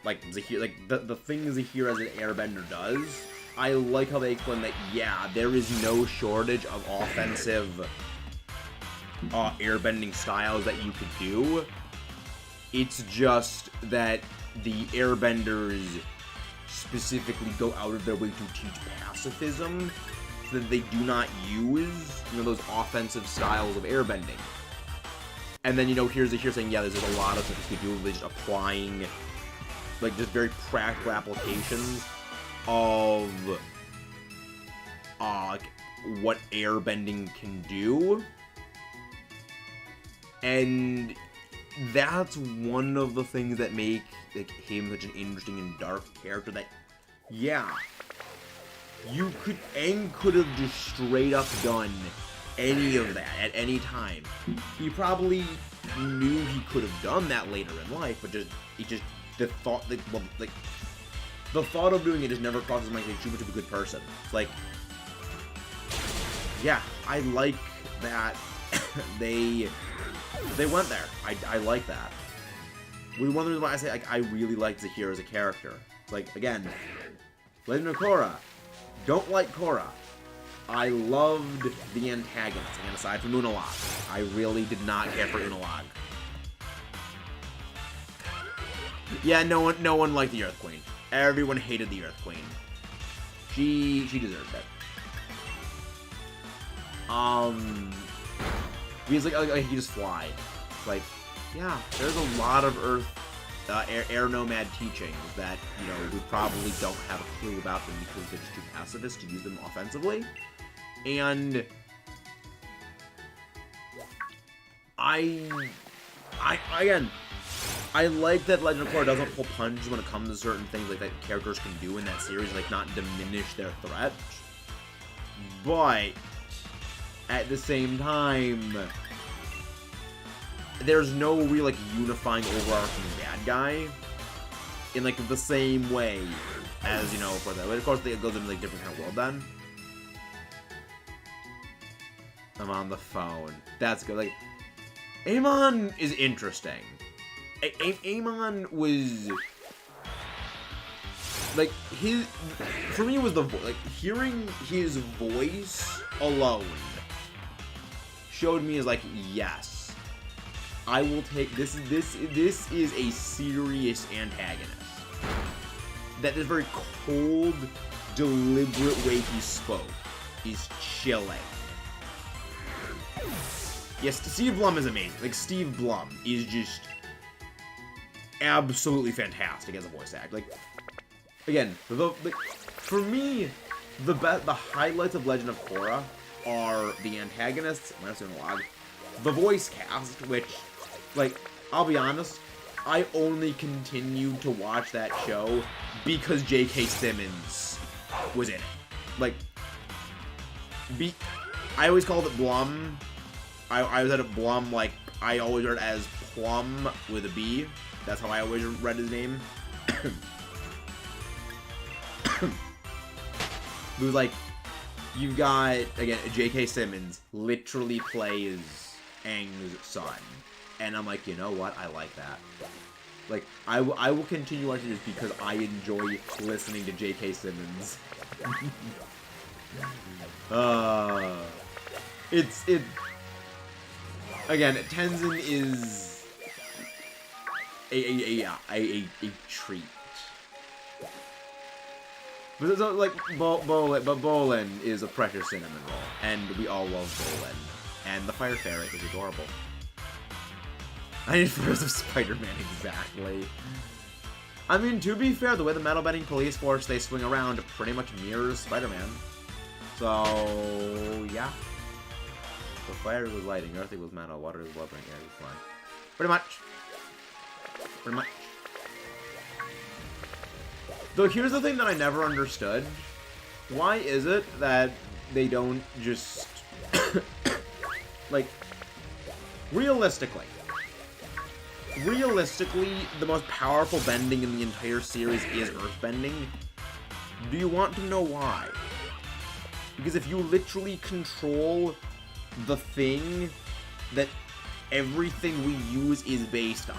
[SPEAKER 1] like, Zahir, like, the things Zahir as an airbender does. I like how they explain that, yeah, there is no shortage of offensive, airbending styles that you could do. It's just that the airbenders specifically go out of their way to teach pacifism, so that they do not use, you know, those offensive styles of airbending. And then, you know, here's saying, yeah, there's a lot of stuff you can do, just applying, like, just very practical applications of, like, what airbending can do. And that's one of the things that make, like, him such an interesting and dark character that, yeah, you could, Aang could have just straight up done any of that at any time. He probably knew he could have done that later in life, but the thought that, well, like, the thought of doing it just never crosses my mind. He's too much of a good person. It's like, yeah, I like that they went there. I like that. One of the reasons why I say, like, I really like Zahir as a character. It's like, again, Legend of Korra. Don't like Korra. I loved the antagonist, again, aside from Unalaq. I really did not care for Unalaq. Yeah, no one liked the Earth Queen. Everyone hated the Earth Queen. She deserved it. Because, like, he just fly. It's like, yeah, there's a lot of Earth, air nomad teachings that, you know, we probably don't have a clue about them because they're just too pacifist to use them offensively. And again, I like that Legend of Korra doesn't pull punches when it comes to certain things like that characters can do in that series, like not diminish their threat. But at the same time, there's no real, like, unifying overarching bad guy in, like, the same way as, you know, for that. But of course, it goes into, like, different kind of world then. I'm on the phone. That's good. Like, Amon is interesting. Amon was, like, for me, it was like, hearing his voice alone showed me as, like, yes, I will take this is a serious antagonist. That is very cold, deliberate way he spoke is chilling. Yes, Steve Blum is amazing. Like, Steve Blum is just absolutely fantastic as a voice actor. Like, again, for me, the highlights of Legend of Korra are the antagonists, the voice cast, which, like, I'll be honest, I only continued to watch that show because J.K. Simmons was in it. Like, I always called it Blum. I always had it Blum, like, I always read it as Plum with a B. That's how I always read his name. Who's like, you've got, again, J.K. Simmons literally plays Aang's son. And I'm like, you know what? I like that. Like, I will continue watching this because I enjoy listening to J.K. Simmons. Again, Tenzin is a treat. But so, like, Bolin is a precious cinnamon roll, and we all love Bolin. And the Fire Ferret is adorable. I need photos of Spider-Man, exactly. I mean, to be fair, the way the metal bending police force they swing around pretty much mirrors Spider-Man. So, yeah. So fire was lighting, earth was metal, water was blubbering, air was flying. Pretty much. Pretty much. Though here's the thing that I never understood. Why is it that they don't just... like, realistically, the most powerful bending in the entire series is earth bending. Do you want to know why? Because if you literally control the thing that everything we use is based on,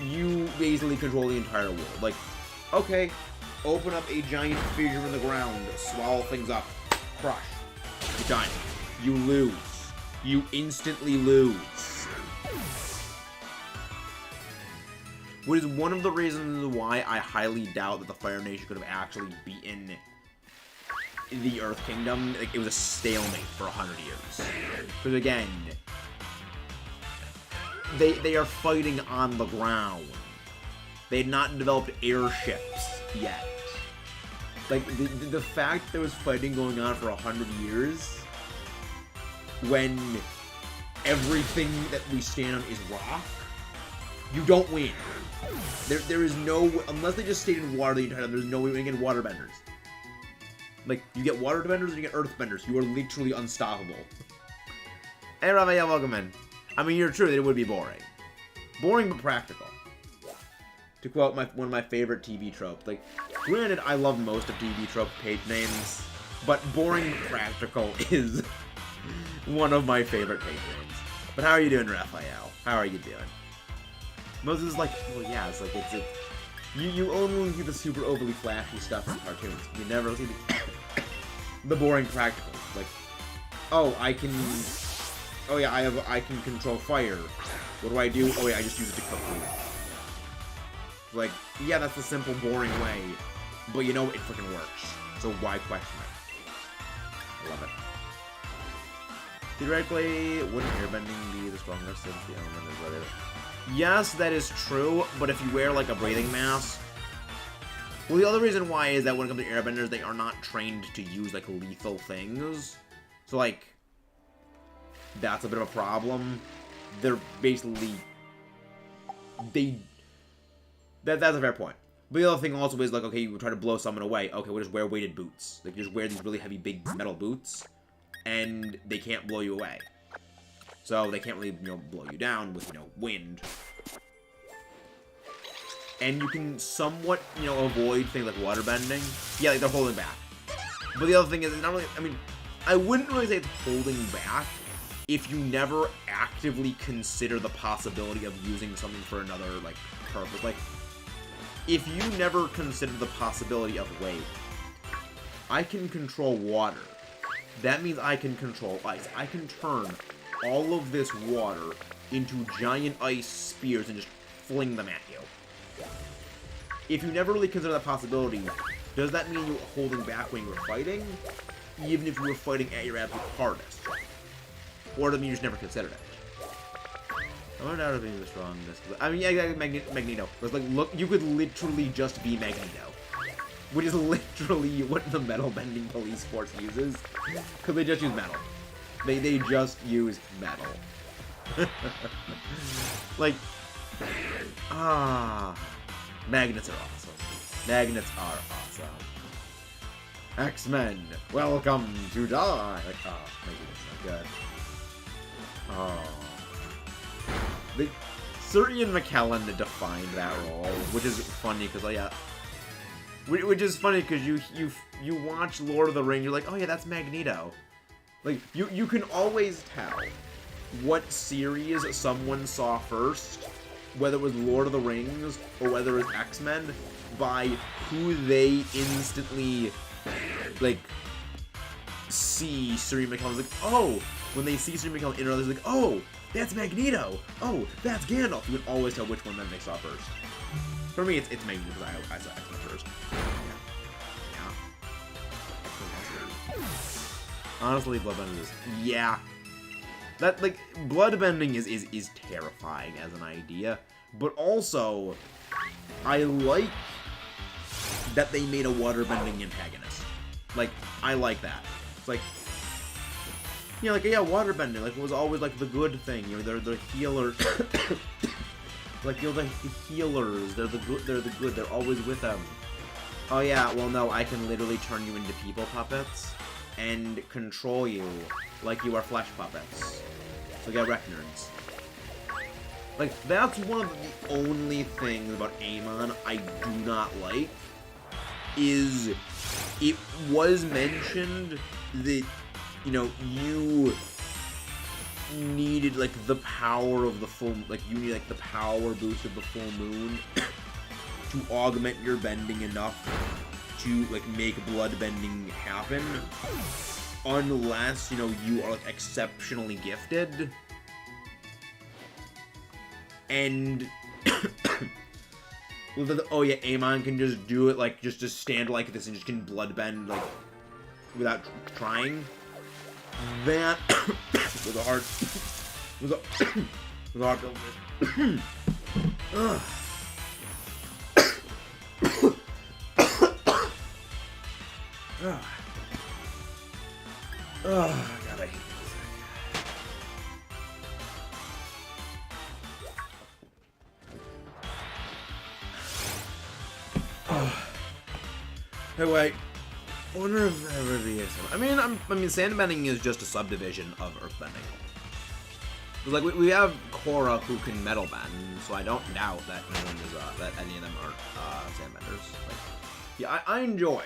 [SPEAKER 1] you basically control the entire world. Like, okay, open up a giant fissure in the ground, swallow things up, crush. You're done. You lose. You instantly lose. Which is one of the reasons why I highly doubt that the Fire Nation could have actually beaten the Earth Kingdom. Like, it was a stalemate for 100 years. Because again, they are fighting on the ground. They had not developed airships yet. Like, the fact there was fighting going on for 100 years when everything that we stand on is rock, you don't win. There is no... Unless they just stayed in water the entire time, there's no way to get waterbenders. Like, you get waterbenders and you get earthbenders. You are literally unstoppable. Hey, Raphael, welcome in. I mean, you're true that it would be boring. Boring, but practical. To quote one of my favorite TV tropes. Like, granted, I love most of TV trope page names, but boring practical is one of my favorite page names. But how are you doing, Raphael? How are you doing? Moses is like, well, yeah, it's like, you only see the super overly flashy stuff in cartoons. You never see the boring practical. Like, oh, I can control fire. What do I do? Oh, yeah, I just use it to cook food. Like, yeah, that's the simple, boring way. But you know, it freaking works. So why question it? I love it. Theoretically, wouldn't airbending be the strongest since the element is weather? Yes, that is true, but if you wear, like, a breathing mask... Well, the other reason why is that when it comes to airbenders, they are not trained to use, like, lethal things. So, like, that's a bit of a problem. They're basically... That's a fair point. But the other thing also is, like, okay, you try to blow someone away. Okay, we'll just wear weighted boots. Like, you just wear these really heavy, big metal boots, and they can't blow you away. So they can't really, blow you down with, wind. And you can somewhat, avoid things like waterbending. Yeah, like, they're holding back. But the other thing is, it's not really, I mean, I wouldn't really say it's holding back if you never actively consider the possibility of using something for another, like, purpose. Like, if you never consider the possibility of, wait, I can control water. That means I can control ice. I can turn all of this water into giant ice spears and just fling them at you. If you never really consider that possibility, does that mean you were holding back when you were fighting? Even if you were fighting at your absolute hardest? Or does it mean you just never considered it? I wonder how to be the strongest. I mean, yeah, Magneto. But like, look, you could literally just be Magneto. Which is literally what the metal bending police force uses. Because they just use metal. They just use metal. Like, magnets are awesome. Magnets are awesome. X-Men, welcome to die. Like, magnets are good. Sir Ian McKellen defined that role, which is funny because, which is funny because you watch Lord of the Rings, you're like, oh yeah, that's Magneto. Like, you can always tell what series someone saw first, whether it was Lord of the Rings or whether it was X-Men, by who they instantly, like, see Sir Ian McKellen. Like, oh, when they see Sir Ian McKellen they're like, oh, that's Magneto. Oh, that's Gandalf. You can always tell which one then they saw first. For me, it's Magneto because I saw X-Men first. Yeah. Honestly, bloodbending is... Yeah. That, like, bloodbending is terrifying as an idea. But also, I like that they made a waterbending antagonist. Like, I like that. It's like... You know, like, yeah, waterbending, like, it was always, like, the good thing. You know, they're the healers. Like, you know, the healers. They're the good. They're always with them. Oh, yeah, well, no, I can literally turn you into people puppets and control you like you are flesh puppets. So get Reckoners. Like, that's one of the only things about Amon I do not like, is it was mentioned that, you know, you needed, like, the power of the full, like, you need, like, the power boost of the full moon to augment your bending enough to, like, make blood bending happen, unless, you know, you are, like, exceptionally gifted. And oh yeah, Amon can just do it, like, just stand like this and just can blood bend, like, without trying. That was a hard build. God, I hate this. Hey, wait. I wonder if there ever be some. I mean, sandbending is just a subdivision of earthbending. Like, we have Korra who can metal bend, so I don't doubt that no one is that any of them aren't sandbenders. Like, yeah, I enjoy.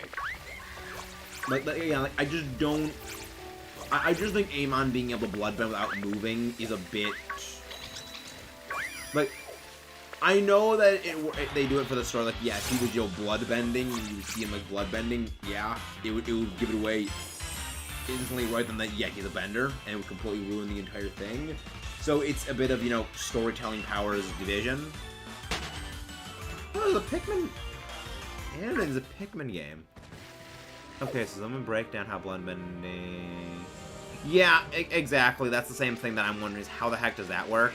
[SPEAKER 1] Like, yeah, like, I just don't. I just think Amon being able to bloodbend without moving is a bit. Like, I know that they do it for the story. Like, yeah, if he was, bloodbending, and you would see him, like, bloodbending, yeah, it would give it away instantly right then that, yeah, he's a bender, and it would completely ruin the entire thing. So it's a bit of, storytelling powers division. Oh, there's a Pikmin. And there's a Pikmin game. Okay, so I'm gonna break down how bloodbending. Yeah, exactly. That's the same thing that I'm wondering is how the heck does that work?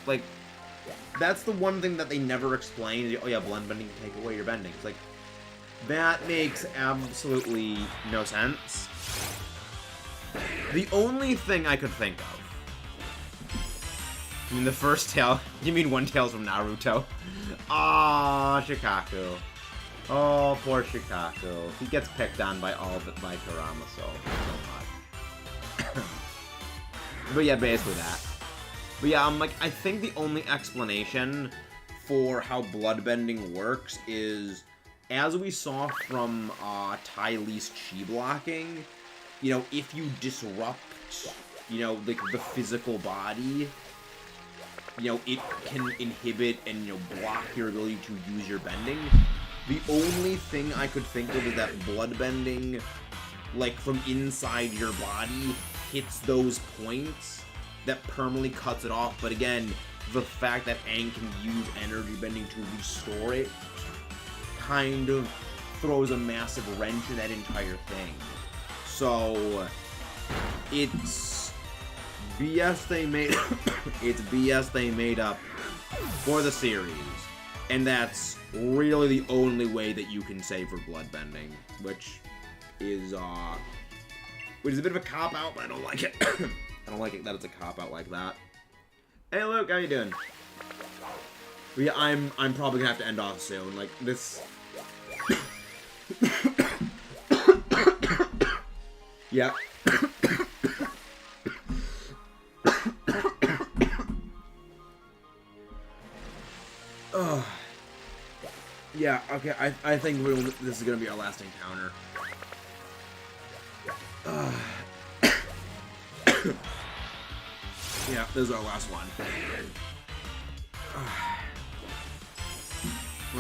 [SPEAKER 1] Like, that's the one thing that they never explain. Oh yeah, bloodbending can take away your bending. It's like, that makes absolutely no sense. The only thing I could think of. I mean, the first tail. You mean one tail's from Naruto? Ah, Shikaku. Oh, poor Shikaku. He gets picked on by all but by Kurama so much. But yeah, basically that. But yeah, I think the only explanation for how bloodbending works is, as we saw from Ty Lee's chi blocking, if you disrupt, like the physical body, it can inhibit and, block your ability to use your bending. The only thing I could think of is that bloodbending, like, from inside your body, hits those points that permanently cuts it off, but again, the fact that Aang can use energy bending to restore it kind of throws a massive wrench in that entire thing. So it's BS they made it's BS they made up for the series, and that's really the only way that you can say for bloodbending, which is a bit of a cop-out, but I don't like it. I don't like it that it's a cop-out like that. Hey Luke, how you doing? Yeah, I'm probably gonna have to end off soon. Like this. Yeah. Yeah, okay, I think this is gonna be our last encounter. Yeah, this is our last one.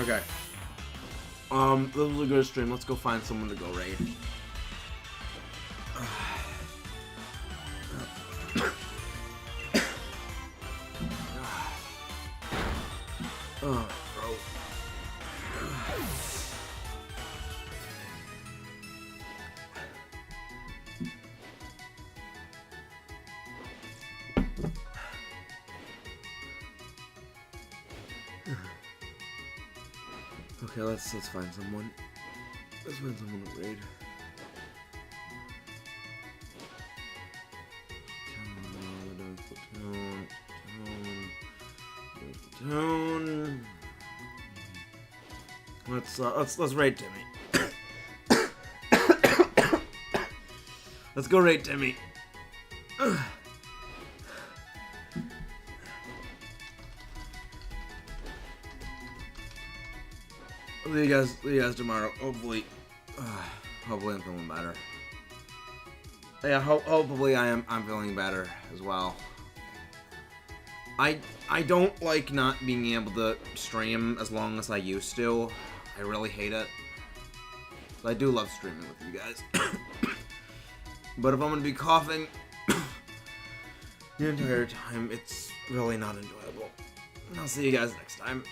[SPEAKER 1] Okay. This was a good stream. Let's go find someone to go raid. Oh, bro. Okay, let's find someone. Let's find someone to raid. Let's raid Timmy. Let's go raid Timmy. I'll see you guys tomorrow. Hopefully I'm feeling better. Yeah, hopefully I'm feeling better as well. I don't like not being able to stream as long as I used to. I really hate it. But I do love streaming with you guys. But if I'm gonna be coughing the entire time, it's really not enjoyable. I'll see you guys next time.